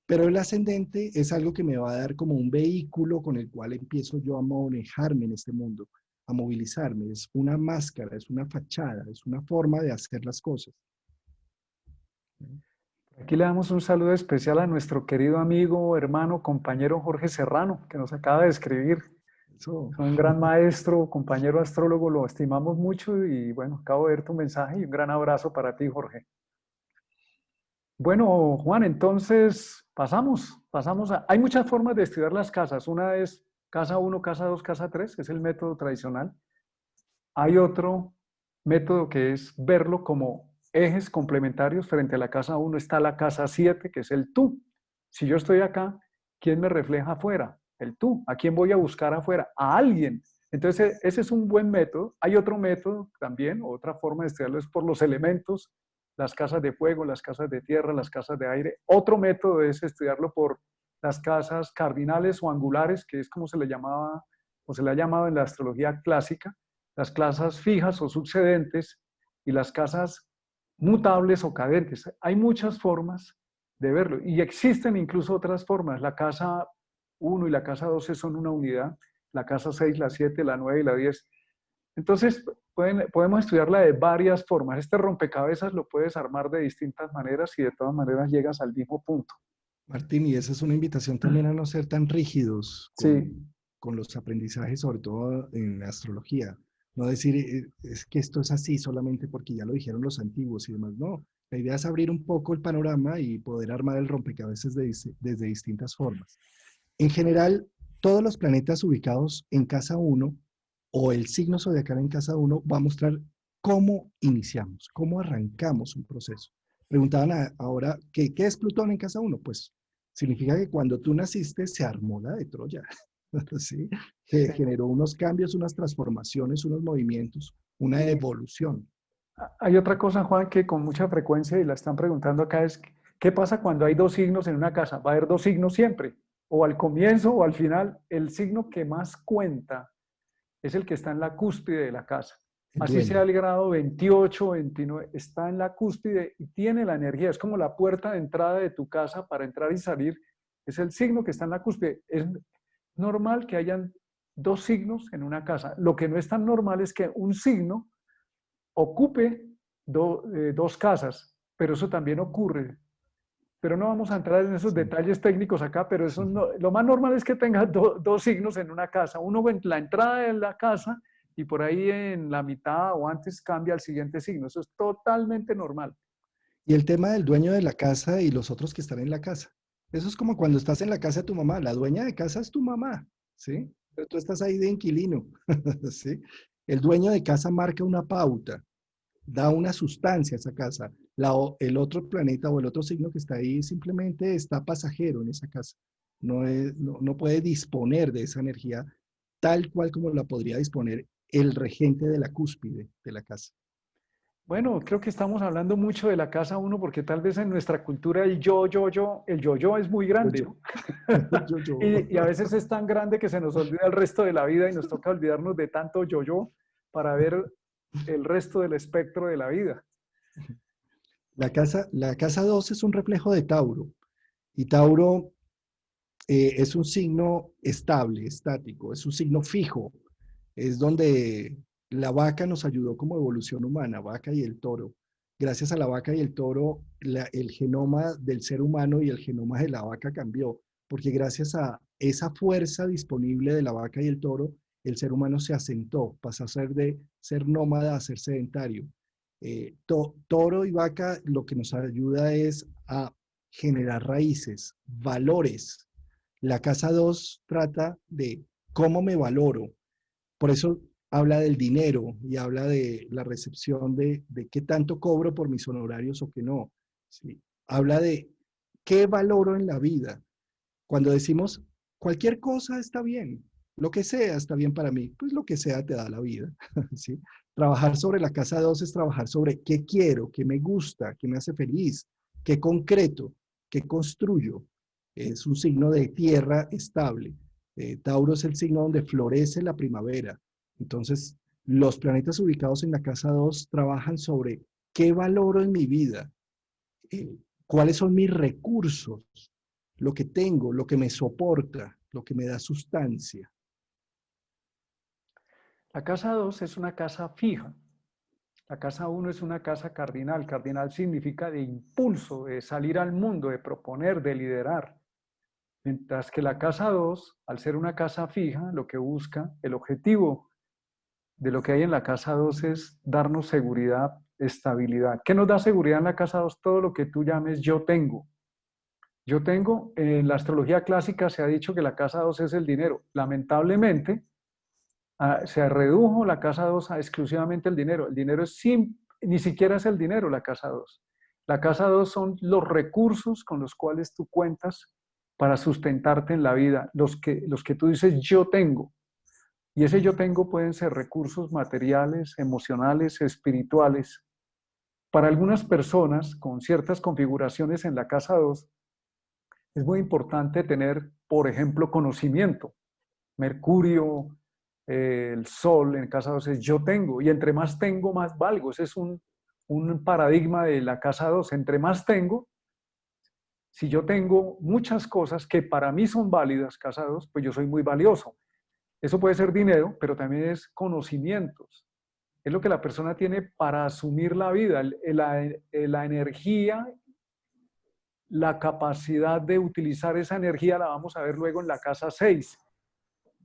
Pero el ascendente es algo que me va a dar como un vehículo con el cual empiezo yo a manejarme en este mundo, a movilizarme. Es una máscara, es una fachada, es una forma de hacer las cosas. Aquí le damos un saludo especial a nuestro querido amigo, hermano, compañero Jorge Serrano, que nos acaba de escribir. Eso. Es un gran maestro, compañero astrólogo, lo estimamos mucho y bueno, acabo de ver tu mensaje y un gran abrazo para ti, Jorge. Bueno, Juan, entonces pasamos a... Hay muchas formas de estudiar las casas. Una es casa uno, casa 2, casa 3, que es el método tradicional. Hay otro método que es verlo como ejes complementarios. Frente a la casa uno está la casa 7, que es el tú. Si yo estoy acá, ¿quién me refleja afuera? El tú. ¿A quién voy a buscar afuera? A alguien. Entonces, ese es un buen método. Hay otro método también, otra forma de estudiarlo es por los elementos, las casas de fuego, las casas de tierra, las casas de aire. Otro método es estudiarlo por las casas cardinales o angulares, que es como se le llamaba o se le ha llamado en la astrología clásica, las casas fijas o sucedentes y las casas mutables o cadentes. Hay muchas formas de verlo y existen incluso otras formas. La casa uno y la casa 12 son una unidad, la casa 6, la 7, la 9 y la 10. Entonces, podemos estudiarla de varias formas. Este rompecabezas lo puedes armar de distintas maneras y de todas maneras llegas al mismo punto. Martín, y esa es una invitación también a no ser tan rígidos Sí, con los aprendizajes, sobre todo en astrología. No decir, es que esto es así solamente porque ya lo dijeron los antiguos y demás. No, la idea es abrir un poco el panorama y poder armar el rompecabezas desde distintas formas. En general, todos los planetas ubicados en casa uno o el signo zodiacal en casa uno va a mostrar cómo iniciamos, cómo arrancamos un proceso. Preguntaban ahora, ¿qué es Plutón en casa uno? Pues significa que cuando tú naciste se armó la de Troya, ¿sí? Se sí. generó unos cambios, unas transformaciones, unos movimientos, una Y evolución. hay otra cosa, Juan, que con mucha frecuencia y la están preguntando acá es, ¿qué pasa cuando hay dos signos en una casa? ¿Va a haber dos signos siempre? O al comienzo o al final, el signo que más cuenta es el que está en la cúspide de la casa. El Así sea dueño. el grado 28, 29, está en la cúspide y tiene la energía. Es como la puerta de entrada de tu casa para entrar y salir. Es el signo que está en la cúspide. Es normal que hayan dos signos en una casa. Lo que no es tan normal es que un signo ocupe dos casas, pero eso también ocurre. Pero no vamos a entrar en esos Sí. detalles técnicos acá, pero eso no, lo más normal es que tengas dos signos en una casa. Uno en la entrada de la casa y por ahí en la mitad o antes cambia al siguiente signo. Eso es totalmente normal. Y el tema del dueño de la casa y los otros que están en la casa. Eso es como cuando estás en la casa de tu mamá. La dueña de casa es tu mamá, ¿sí? Pero tú estás ahí de inquilino, ¿sí? El dueño de casa marca una pauta, da una sustancia a esa casa. El otro planeta o el otro signo que está ahí simplemente está pasajero en esa casa. No puede disponer de esa energía tal cual como la podría disponer el regente de la cúspide de la casa. Bueno, creo que estamos hablando mucho de la casa uno porque tal vez en nuestra cultura el yo es muy Yo, grande, yo, ¿no? yo. Y a veces es tan grande que se nos olvida el resto de la vida y nos toca olvidarnos de tanto yo para ver el resto del espectro de la vida. La casa 2 es un reflejo de Tauro. Y Tauro es un signo estable, estático, es un signo fijo. Es donde la vaca nos ayudó como evolución humana, vaca y el toro. Gracias a la vaca y el toro, el genoma del ser humano y el genoma de la vaca cambió, porque gracias a esa fuerza disponible de la vaca y el toro, el ser humano se asentó, pasó a ser de ser nómada a ser sedentario. Toro y vaca lo que nos ayuda es a generar raíces, valores. La casa 2 trata de cómo me valoro. Por eso habla del dinero y habla de la recepción de qué tanto cobro por mis honorarios o qué no. ¿Sí? Habla de qué valoro en la vida. Cuando decimos cualquier cosa está bien, lo que sea está bien para mí, pues lo que sea te da la vida. ¿Sí? Trabajar sobre la casa 2 es trabajar sobre qué quiero, qué me gusta, qué me hace feliz, qué concreto, qué construyo. Es un signo de tierra estable. Tauro es el signo donde florece la primavera. Entonces, los planetas ubicados en la casa 2 trabajan sobre qué valoro en mi vida, cuáles son mis recursos, lo que tengo, lo que me soporta, lo que me da sustancia. La casa 2 es una casa fija. La casa uno es una casa cardinal. Cardinal significa de impulso, de salir al mundo, de proponer, de liderar. Mientras que la casa 2, al ser una casa fija, lo que busca, el objetivo de lo que hay en la casa 2 es darnos seguridad, estabilidad. ¿Qué nos da seguridad en la casa 2? Todo lo que tú llames yo tengo. Yo tengo, en la astrología clásica se ha dicho que la casa 2 es el dinero. Lamentablemente, se redujo la casa 2 a exclusivamente el dinero. El dinero es ni siquiera es el dinero la casa 2. La casa 2 son los recursos con los cuales tú cuentas para sustentarte en la vida, los que tú dices yo tengo. Y ese yo tengo pueden ser recursos materiales, emocionales, espirituales. Para algunas personas con ciertas configuraciones en la casa 2 es muy importante tener, por ejemplo, conocimiento. Mercurio, el Sol en casa 2 es yo tengo, y entre más tengo, más valgo. Ese es un paradigma de la casa 2. Entre más tengo, si yo tengo muchas cosas que para mí son válidas, casa 2, pues yo soy muy valioso. Eso puede ser dinero, pero también es conocimientos. Es lo que la persona tiene para asumir la vida, la energía, la capacidad de utilizar esa energía la vamos a ver luego en la casa 6.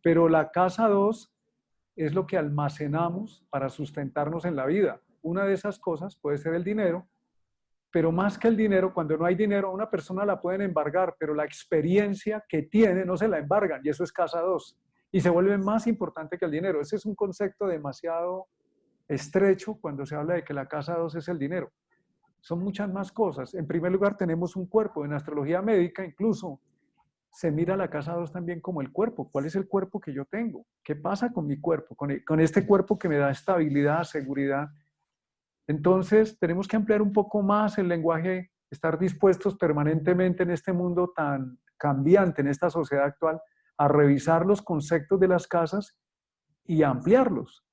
Pero la casa 2 es lo que almacenamos para sustentarnos en la vida. Una de esas cosas puede ser el dinero, pero más que el dinero, cuando no hay dinero, a una persona la pueden embargar, pero la experiencia que tiene no se la embargan, y eso es casa 2. Y se vuelve más importante que el dinero. Ese es un concepto demasiado estrecho cuando se habla de que la casa 2 es el dinero. Son muchas más cosas. En primer lugar, tenemos un cuerpo. En astrología médica, incluso, se mira la casa 2 también como el cuerpo. ¿Cuál es el cuerpo que yo tengo? ¿Qué pasa con mi cuerpo? Con este cuerpo que me da estabilidad, seguridad. Entonces, tenemos que ampliar un poco más el lenguaje, estar dispuestos permanentemente en este mundo tan cambiante, en esta sociedad actual, a revisar los conceptos de las casas y ampliarlos.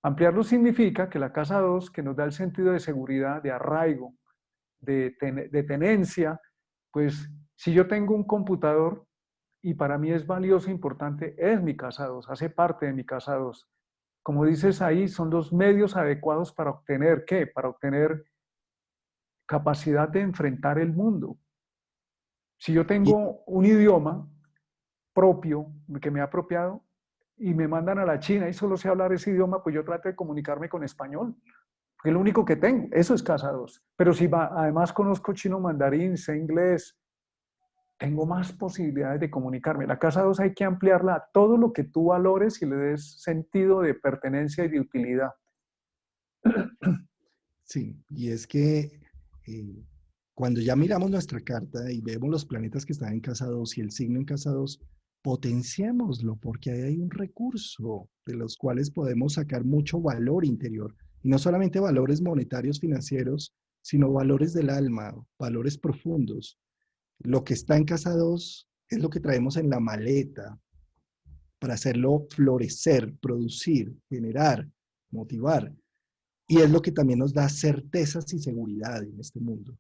Ampliarlos significa que la casa 2, que nos da el sentido de seguridad, de arraigo, de tenencia, pues si yo tengo un computador y para mí es valioso e importante, es mi casa 2, hace parte de mi casa 2. Como dices ahí, son los medios adecuados para obtener ¿qué? Para obtener capacidad de enfrentar el mundo. Si yo Y tengo un idioma propio que me ha apropiado y me mandan a la China y solo sé hablar ese idioma, pues yo trato de comunicarme con español, porque es lo único que tengo. Eso es casa 2. Pero si además conozco chino mandarín, sé inglés, tengo más posibilidades de comunicarme. La casa 2 hay que ampliarla a todo lo que tú valores y le des sentido de pertenencia y de utilidad. sí, y es que eh, cuando ya miramos nuestra carta y vemos los planetas que están en casa 2 y el signo en casa 2, potenciémoslo, porque ahí hay un recurso de los cuales podemos sacar mucho valor interior. Y no solamente valores monetarios financieros, sino valores del alma, valores profundos. Lo que está en casa 2 es lo que traemos en la maleta para hacerlo florecer, producir, generar, motivar. Y es lo que también nos da certezas y seguridad en este mundo.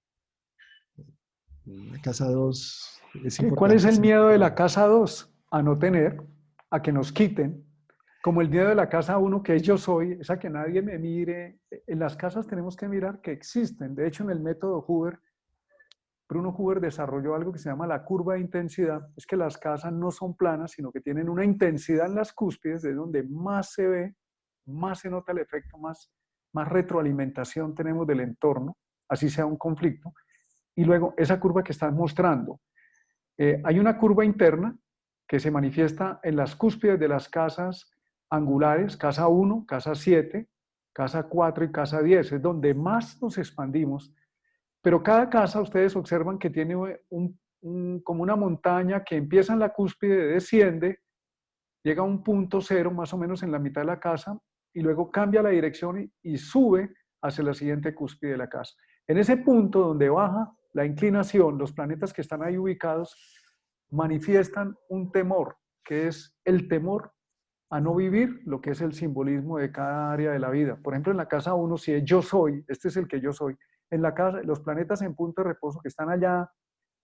La casa 2 es ¿Cuál es importante el miedo de sentirlo. la casa 2? A no tener, a que nos quiten. Como el miedo de la casa 1, que es yo soy, es a que nadie me mire. En las casas tenemos que mirar que existen. De hecho, en el método Hoover, Bruno Hoover desarrolló algo que se llama la curva de intensidad. Es que las casas no son planas, sino que tienen una intensidad en las cúspides, de donde más se ve, más se nota el efecto, más retroalimentación tenemos del entorno, así sea un conflicto. Y luego esa curva que estás mostrando. Hay una curva interna que se manifiesta en las cúspides de las casas angulares, casa 1, casa 7, casa 4 y casa 10, es donde más nos expandimos. Pero cada casa, ustedes observan que tiene como una montaña que empieza en la cúspide, desciende, llega a un punto cero más o menos en la mitad de la casa y luego cambia la dirección y sube hacia la siguiente cúspide de la casa. En ese punto donde baja la inclinación, los planetas que están ahí ubicados manifiestan un temor, que es el temor a no vivir lo que es el simbolismo de cada área de la vida. Por ejemplo, en la casa 1, si es yo soy, este es el que yo soy. En la casa, los planetas en punto de reposo que están allá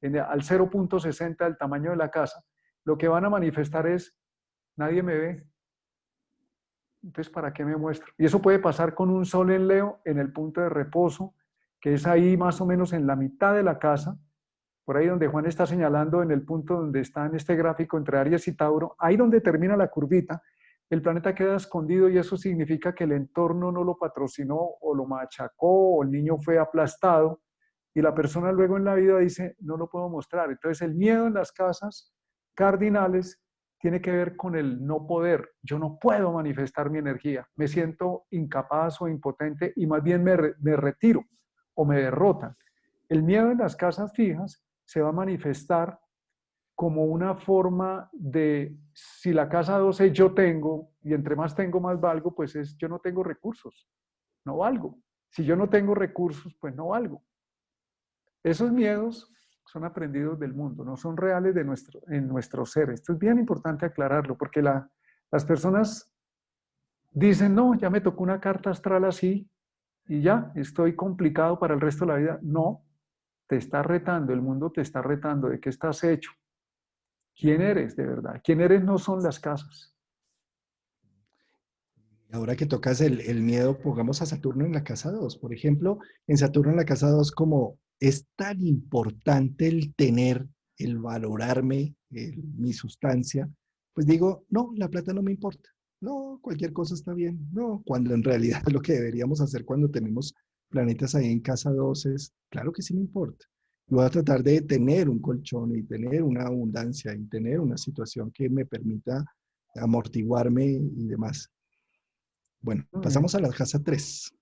al 0.60 del tamaño de la casa, lo que van a manifestar es, nadie me ve, entonces ¿para qué me muestro? Y eso puede pasar con un sol en Leo en el punto de reposo, que es ahí más o menos en la mitad de la casa, por ahí donde Juan está señalando en el punto donde está en este gráfico entre Aries y Tauro, ahí donde termina la curvita, el planeta queda escondido y eso significa que el entorno no lo patrocinó o lo machacó o el niño fue aplastado y la persona luego en la vida dice, no lo puedo mostrar. Entonces el miedo en las casas cardinales tiene que ver con el no poder. Yo no puedo manifestar mi energía, me siento incapaz o impotente y más bien me retiro o me derrotan. El miedo en las casas fijas se va a manifestar como una forma de, si la casa 12 yo tengo, y entre más tengo más valgo, pues es yo no tengo recursos, no valgo. Si yo no tengo recursos, pues no valgo. Esos miedos son aprendidos del mundo, no son reales en nuestro ser. Esto es bien importante aclararlo, porque las personas dicen, no, ya me tocó una carta astral así y ya, estoy complicado para el resto de la vida. No, te está retando, el mundo te está retando de qué estás hecho. ¿Quién eres de verdad? ¿Quién eres no son las casas? Ahora que tocas el miedo, pongamos a Saturno en la casa 2. Por ejemplo, en Saturno en la casa 2, como es tan importante el tener, el valorarme, mi sustancia, pues digo, no, la plata no me importa. No, cualquier cosa está bien. No, cuando en realidad lo que deberíamos hacer cuando tenemos planetas ahí en casa 2 es, claro que sí me importa. Y voy a tratar de tener un colchón y tener una abundancia y tener una situación que me permita amortiguarme y demás. Bueno, Muy pasamos bien. a la casa 3.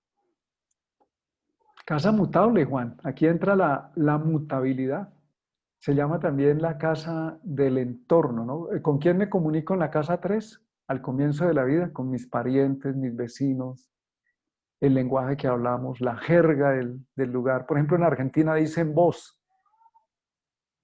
Casa mutable, Juan. Aquí entra la mutabilidad. Se llama también la casa del entorno, ¿no? ¿Con quién me comunico en la casa 3? Al comienzo de la vida, con mis parientes, mis vecinos, el lenguaje que hablamos, la jerga del lugar. Por ejemplo, en Argentina dicen vos.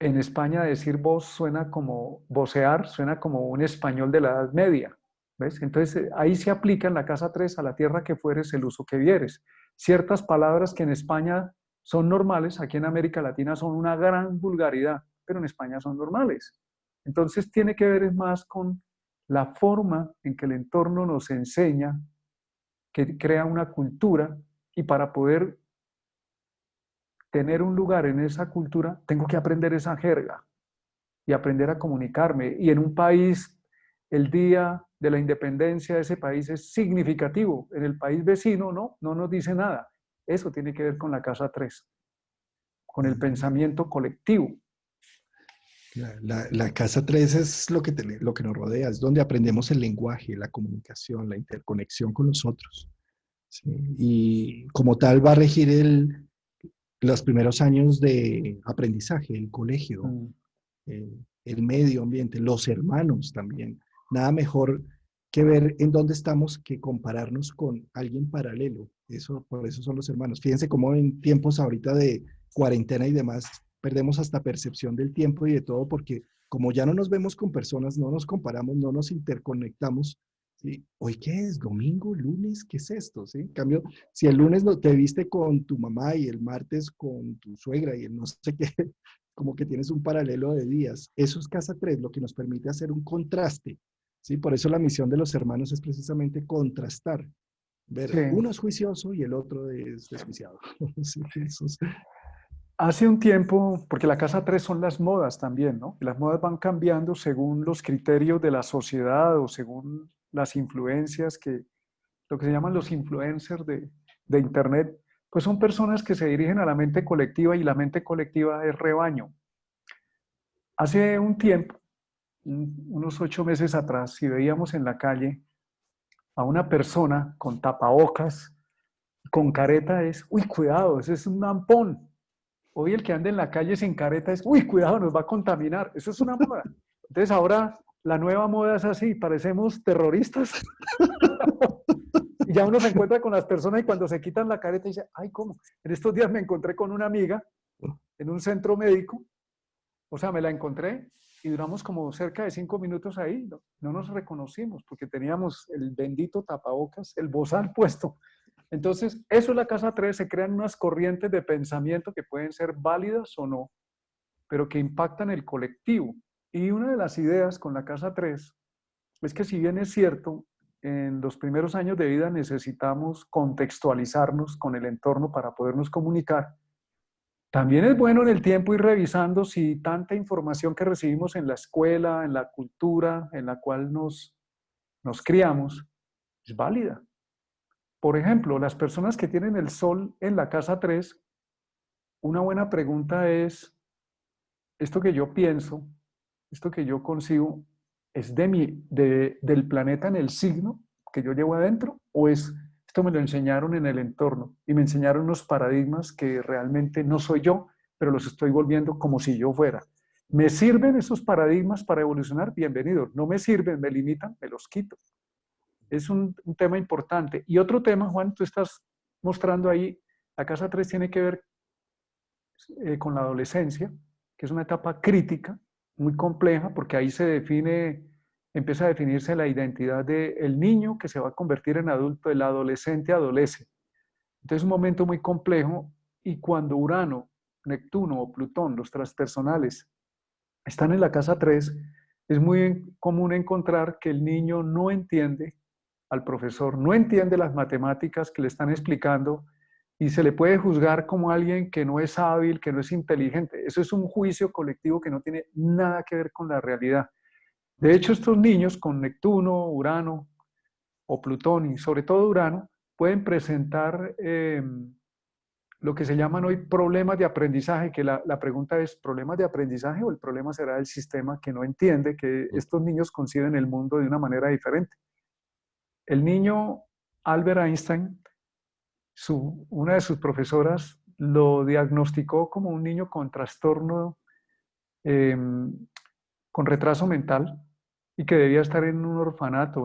En España decir vos suena como vocear, suena como un español de la Edad Media. ¿Ves? Entonces ahí se aplica en la casa 3 a la tierra que fueres, el uso que vieres. Ciertas palabras que en España son normales, aquí en América Latina son una gran vulgaridad, pero en España son normales. Entonces tiene que ver más con la forma en que el entorno nos enseña, que crea una cultura y para poder tener un lugar en esa cultura, tengo que aprender esa jerga y aprender a comunicarme. Y en un país, el día de la independencia de ese país es significativo. En el país vecino, no nos dice nada. Eso tiene que ver con la casa 3, con el pensamiento colectivo. La casa 3 es lo que nos rodea, es donde aprendemos el lenguaje, la comunicación, la interconexión con los otros. ¿Sí? Y como tal va a regir los primeros años de aprendizaje, el colegio. Mm. el medio ambiente, los hermanos también. Nada mejor que ver en dónde estamos que compararnos con alguien paralelo. Eso, por eso son los hermanos. Fíjense cómo en tiempos ahorita de cuarentena y demás, perdemos hasta percepción del tiempo y de todo, porque como ya no nos vemos con personas, no nos comparamos, no nos interconectamos. ¿Sí? ¿Hoy qué es? ¿Domingo? ¿Lunes? ¿Qué es esto? ¿Sí? En cambio, si el lunes no, te viste con tu mamá y el martes con tu suegra y el no sé qué, como que tienes un paralelo de días. Eso es Casa 3, lo que nos permite hacer un contraste. ¿Sí? Por eso la misión de los hermanos es precisamente contrastar. Sí. Ver, uno es juicioso y el otro es desjuiciado. Sí, eso es. Hace un tiempo, porque la casa 3 son las modas también, ¿no? Y las modas van cambiando según los criterios de la sociedad o según las influencias lo que se llaman los influencers de Internet, pues son personas que se dirigen a la mente colectiva y la mente colectiva es rebaño. Hace un tiempo, unos 8 meses atrás, si veíamos en la calle a una persona con tapabocas, con careta, es, uy, cuidado, ese es un ampón. Hoy el que anda en la calle sin careta es, uy, cuidado, nos va a contaminar. Eso es una moda. Entonces ahora la nueva moda es así, parecemos terroristas. Y ya uno se encuentra con las personas y cuando se quitan la careta dice, ay, ¿cómo? En estos días me encontré con una amiga en un centro médico, o sea, me la encontré y duramos como cerca de 5 minutos ahí. No, no nos reconocimos porque teníamos el bendito tapabocas, el bozal puesto. Entonces, eso es la casa 3, se crean unas corrientes de pensamiento que pueden ser válidas o no, pero que impactan el colectivo. Y una de las ideas con la casa 3 es que si bien es cierto, en los primeros años de vida necesitamos contextualizarnos con el entorno para podernos comunicar, también es bueno en el tiempo ir revisando si tanta información que recibimos en la escuela, en la cultura en la cual nos criamos, es válida. Por ejemplo, las personas que tienen el sol en la casa 3, una buena pregunta es, ¿esto que yo pienso, esto que yo concibo, es del planeta en el signo que yo llevo adentro? ¿O esto me lo enseñaron en el entorno y me enseñaron unos paradigmas que realmente no soy yo, pero los estoy volviendo como si yo fuera? ¿Me sirven esos paradigmas para evolucionar? Bienvenidos. ¿No me sirven, me limitan? Me los quito. Es un tema importante. Y otro tema, Juan, tú estás mostrando ahí, la casa 3 tiene que ver con la adolescencia, que es una etapa crítica, muy compleja, porque ahí empieza a definirse la identidad del niño que se va a convertir en adulto, el adolescente adolece. Entonces es un momento muy complejo y cuando Urano, Neptuno o Plutón, los transpersonales, están en la casa 3, es muy común encontrar que el niño no entiende al profesor, no entiende las matemáticas que le están explicando y se le puede juzgar como alguien que no es hábil, que no es inteligente. Eso es un juicio colectivo que no tiene nada que ver con la realidad. De hecho, estos niños con Neptuno, Urano o Plutón y sobre todo Urano pueden presentar lo que se llaman hoy problemas de aprendizaje, que la pregunta es, ¿problemas de aprendizaje o el problema será el sistema que no entiende que estos niños conciben el mundo de una manera diferente? El niño Albert Einstein, una de sus profesoras lo diagnosticó como un niño con trastorno, eh, con retraso mental y que debía estar en un orfanato,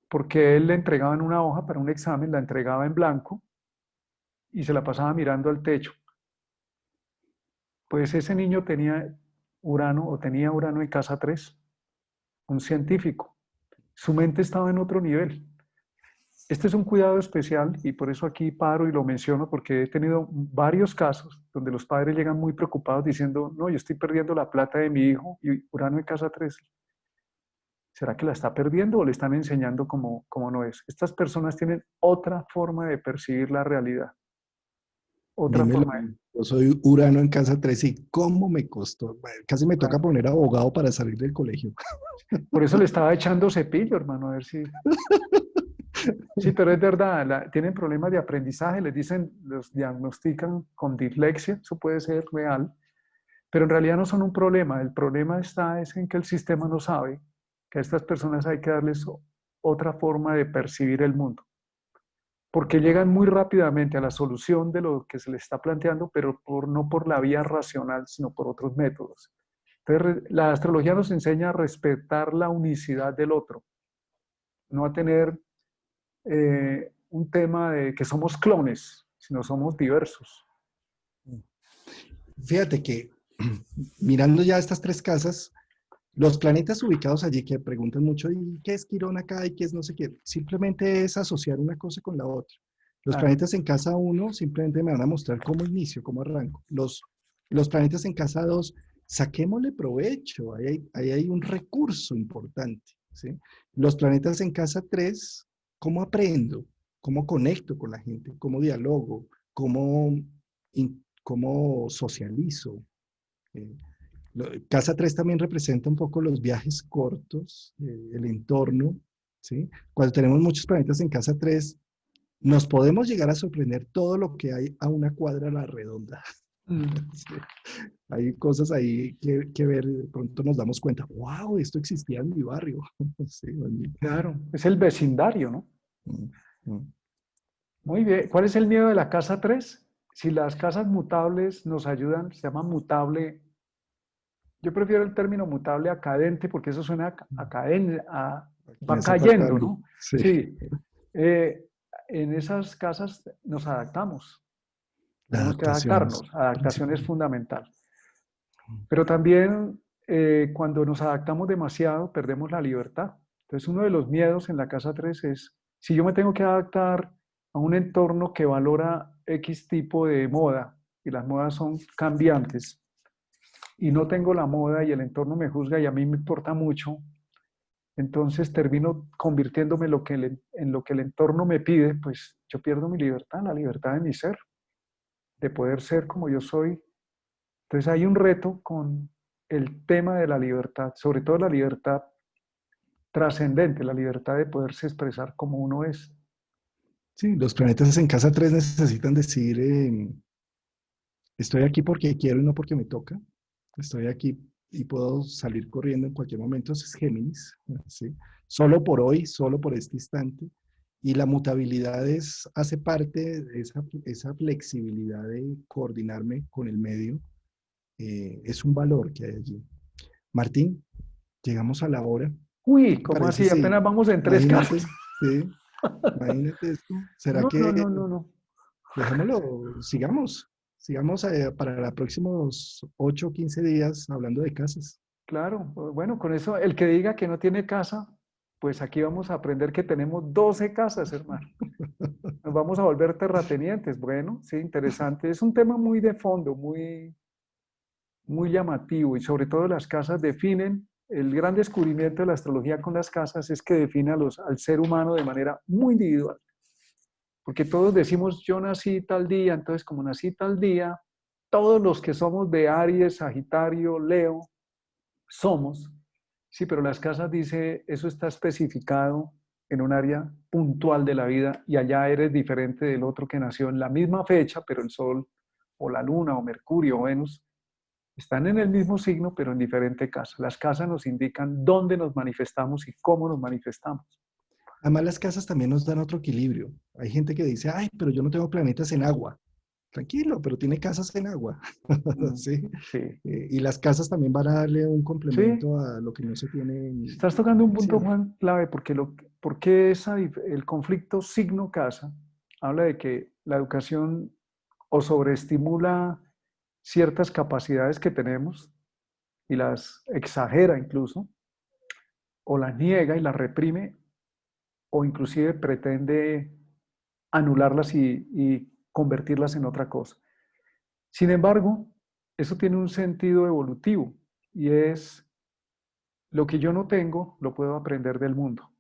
porque él le entregaba en una hoja para un examen, la entregaba en blanco y se la pasaba mirando al techo. Pues ese niño tenía Urano en casa 3, un científico. Su mente estaba en otro nivel. Este es un cuidado especial y por eso aquí paro y lo menciono porque he tenido varios casos donde los padres llegan muy preocupados diciendo, no, yo estoy perdiendo la plata de mi hijo y Urano en casa 3. ¿Será que la está perdiendo o le están enseñando como no es? Estas personas tienen otra forma de percibir la realidad, otra Dímelo, forma yo soy Urano en casa 3 y cómo me costó. Bueno, casi me toca de... poner abogado para salir del colegio. Por eso le estaba echando cepillo, hermano, a ver si... Sí, pero es verdad, tienen problemas de aprendizaje, les dicen, los diagnostican con dislexia, eso puede ser real, pero en realidad no son un problema. El problema es en que el sistema no sabe que a estas personas hay que darles otra forma de percibir el mundo, porque llegan muy rápidamente a la solución de lo que se les está planteando, pero no por la vía racional, sino por otros métodos. Entonces, la astrología nos enseña a respetar la unicidad del otro, no a tener un tema de que somos clones, sino somos diversos. Fíjate que mirando ya estas tres casas, los planetas ubicados allí que preguntan mucho, ¿y qué es Quirón acá y qué es no sé qué? Simplemente es asociar una cosa con la otra. Los Claro. planetas en casa uno simplemente me van a mostrar cómo inicio, cómo arranco. Los planetas en casa 2 saquémosle provecho, ahí hay un recurso importante, ¿sí? Los planetas en casa 3 ¿cómo aprendo? ¿Cómo conecto con la gente? ¿Cómo dialogo? ¿Cómo socializo? Eh, Casa 3 también representa un poco los viajes cortos, el entorno, ¿sí? Cuando tenemos muchos planetas en casa 3 nos podemos llegar a sorprender todo lo que hay a una cuadra a la redonda. Mm, Sí. Hay cosas ahí que ver, de pronto nos damos cuenta, wow, esto existía en mi barrio. Sí, claro, es el vecindario, ¿no? mm, mm. Muy bien. ¿Cuál es el miedo de la casa 3? Si las casas mutables nos ayudan, se llama mutable. Yo prefiero el término mutable acadente porque eso suena Me va hace falta cayendo, algo. ¿no? Sí, Sí. Eh, en esas casas nos adaptamos. la Tenemos que adaptación es adaptarnos. Adaptación es principal. fundamental. Pero también cuando nos adaptamos demasiado, perdemos la libertad. Entonces, uno de los miedos en la casa 3 es, si yo me tengo que adaptar a un entorno que valora X tipo de moda, y las modas son cambiantes, y no tengo la moda y el entorno me juzga y a mí me importa mucho, entonces termino convirtiéndome en lo que el entorno me pide, pues yo pierdo mi libertad, la libertad de mi ser, de poder ser como yo soy. Entonces hay un reto con el tema de la libertad, sobre todo la libertad trascendente, la libertad de poderse expresar como uno es. Sí, los planetas en casa 3 necesitan decir, estoy aquí porque quiero y no porque me toca. Estoy aquí y puedo salir corriendo en cualquier momento. Eso es Géminis, ¿sí? Solo por hoy, solo por este instante. Y la mutabilidad hace parte de esa flexibilidad de coordinarme con el medio. Es un valor que hay allí. Martín, llegamos a la hora. ¿Qué Uy, te ¿cómo parece? así? Sí, Apenas vamos en tres casas. imagínate, sí, imagínate esto. ¿Será No, no, que no, no, no. dejémoslo, sigamos para los próximos 8 o 15 días hablando de casas? Claro, bueno, con eso, el que diga que no tiene casa, pues aquí vamos a aprender que tenemos 12 casas, hermano. Nos vamos a volver terratenientes. Bueno, sí, interesante. Es un tema muy de fondo, muy llamativo y sobre todo las casas definen, el gran descubrimiento de la astrología con las casas es que define al ser humano de manera muy individual. Porque todos decimos, yo nací tal día, entonces como nací tal día, todos los que somos de Aries, Sagitario, Leo, somos. Sí, pero las casas dice, eso está especificado en un área puntual de la vida y allá eres diferente del otro que nació en la misma fecha, pero el Sol o la Luna o Mercurio o Venus están en el mismo signo, pero en diferente casa. Las casas nos indican dónde nos manifestamos y cómo nos manifestamos. Además, las casas también nos dan otro equilibrio. Hay gente que dice, ay, pero yo no tengo planetas en agua. Tranquilo, pero tiene casas en agua. Mm, ¿Sí? sí, Y las casas también van a darle un sí. complemento a lo que no se tiene Estás tocando en un el punto, cielo. Juan, clave, porque el conflicto signo-casa habla de que la educación o sobreestimula ciertas capacidades que tenemos y las exagera incluso, o las niega y las reprime, o inclusive pretende anularlas y convertirlas en otra cosa. Sin embargo, eso tiene un sentido evolutivo y es lo que yo no tengo, lo puedo aprender del mundo.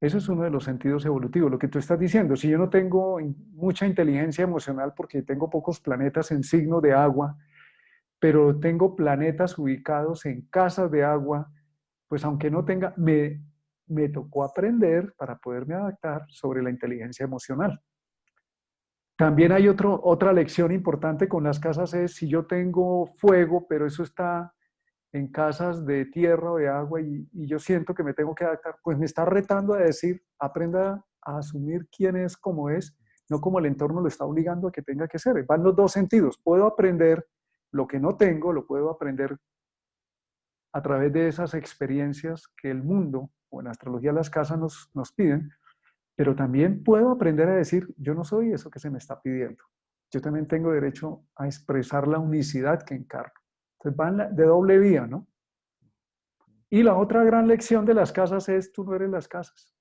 Eso es uno de los sentidos evolutivos, lo que tú estás diciendo. Si yo no tengo mucha inteligencia emocional porque tengo pocos planetas en signo de agua, pero tengo planetas ubicados en casas de agua, pues aunque no tenga, me tocó aprender para poderme adaptar sobre la inteligencia emocional. También hay otra lección importante con las casas es si yo tengo fuego, pero eso está en casas de tierra o de agua y yo siento que me tengo que adaptar, pues me está retando a decir, aprenda a asumir quién es como es, no como el entorno lo está obligando a que tenga que ser. Van los dos sentidos. Puedo aprender lo que no tengo lo puedo aprender a través de esas experiencias que el mundo o en astrología las casas nos piden, pero también puedo aprender a decir, yo no soy eso que se me está pidiendo. Yo también tengo derecho a expresar la unicidad que encarno. Entonces van de doble vía, ¿no? Y la otra gran lección de las casas es, tú no eres las casas.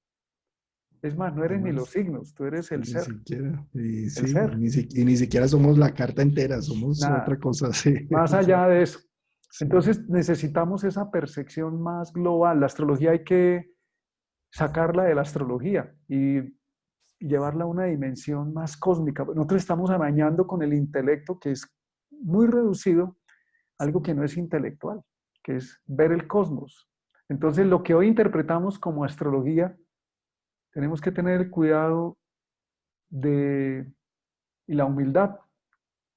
Es más, no eres ni los Además, signos, tú eres el ni ser. siquiera, y El sí, ser. y ni siquiera somos la carta entera, somos otra Nada, cosa, sí. más allá de eso. Sí. Entonces necesitamos esa percepción más global. La astrología hay que sacarla de la astrología y llevarla a una dimensión más cósmica. Nosotros estamos amañando con el intelecto, que es muy reducido, algo que no es intelectual, que es ver el cosmos. Entonces, lo que hoy interpretamos como astrología, tenemos que tener el cuidado y la humildad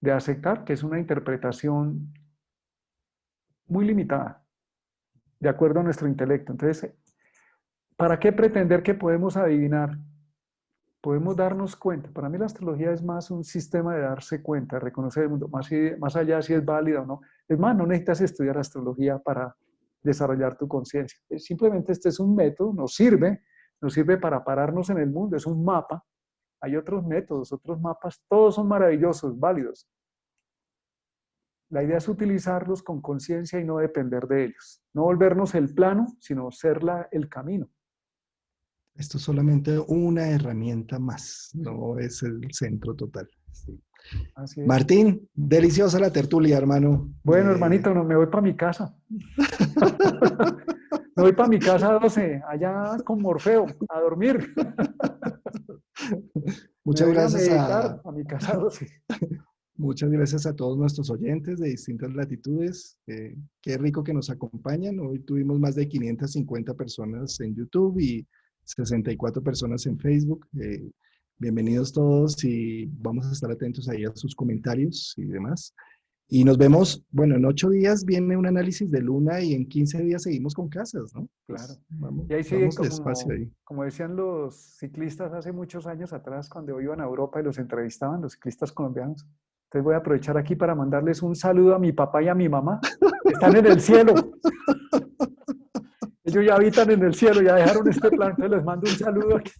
de aceptar que es una interpretación muy limitada, de acuerdo a nuestro intelecto. Entonces, ¿para qué pretender que podemos adivinar? Podemos darnos cuenta. Para mí la astrología es más un sistema de darse cuenta, de reconocer el mundo, más allá si es válida o no. Es más, no necesitas estudiar astrología para desarrollar tu conciencia. Simplemente este es un método, nos sirve para pararnos en el mundo, es un mapa. Hay otros métodos, otros mapas, todos son maravillosos, válidos. La idea es utilizarlos con conciencia y no depender de ellos. No volvernos el plano, sino ser el camino. Esto es solamente una herramienta más, no es el centro total. Sí. Así es. Martín, deliciosa la tertulia, hermano. Bueno, hermanito, no, me voy para mi casa. Me voy para mi casa a 12, allá con Morfeo, a dormir. Me Muchas voy a gracias meditar a mi casa a 12. muchas gracias a todos nuestros oyentes de distintas latitudes. Qué rico que nos acompañan. Hoy tuvimos más de 550 personas en YouTube y 64 personas en Facebook. Bienvenidos todos y vamos a estar atentos ahí a sus comentarios y demás. Y nos vemos, bueno, en 8 días viene un análisis de luna y en 15 días seguimos con casas, ¿no? Claro. Pues vamos, Y ahí sigue vamos despacio como, ahí. como decían los ciclistas hace muchos años atrás, cuando iban a Europa y los entrevistaban, los ciclistas colombianos. Entonces voy a aprovechar aquí para mandarles un saludo a mi papá y a mi mamá, que están en el cielo. Ellos ya habitan en el cielo, ya dejaron este plan, entonces les mando un saludo aquí.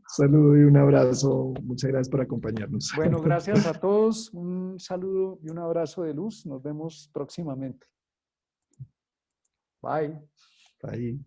Saludo y un abrazo. Muchas gracias por acompañarnos. Bueno, gracias a todos, un saludo y un abrazo de luz. Nos vemos próximamente. Bye. Ahí.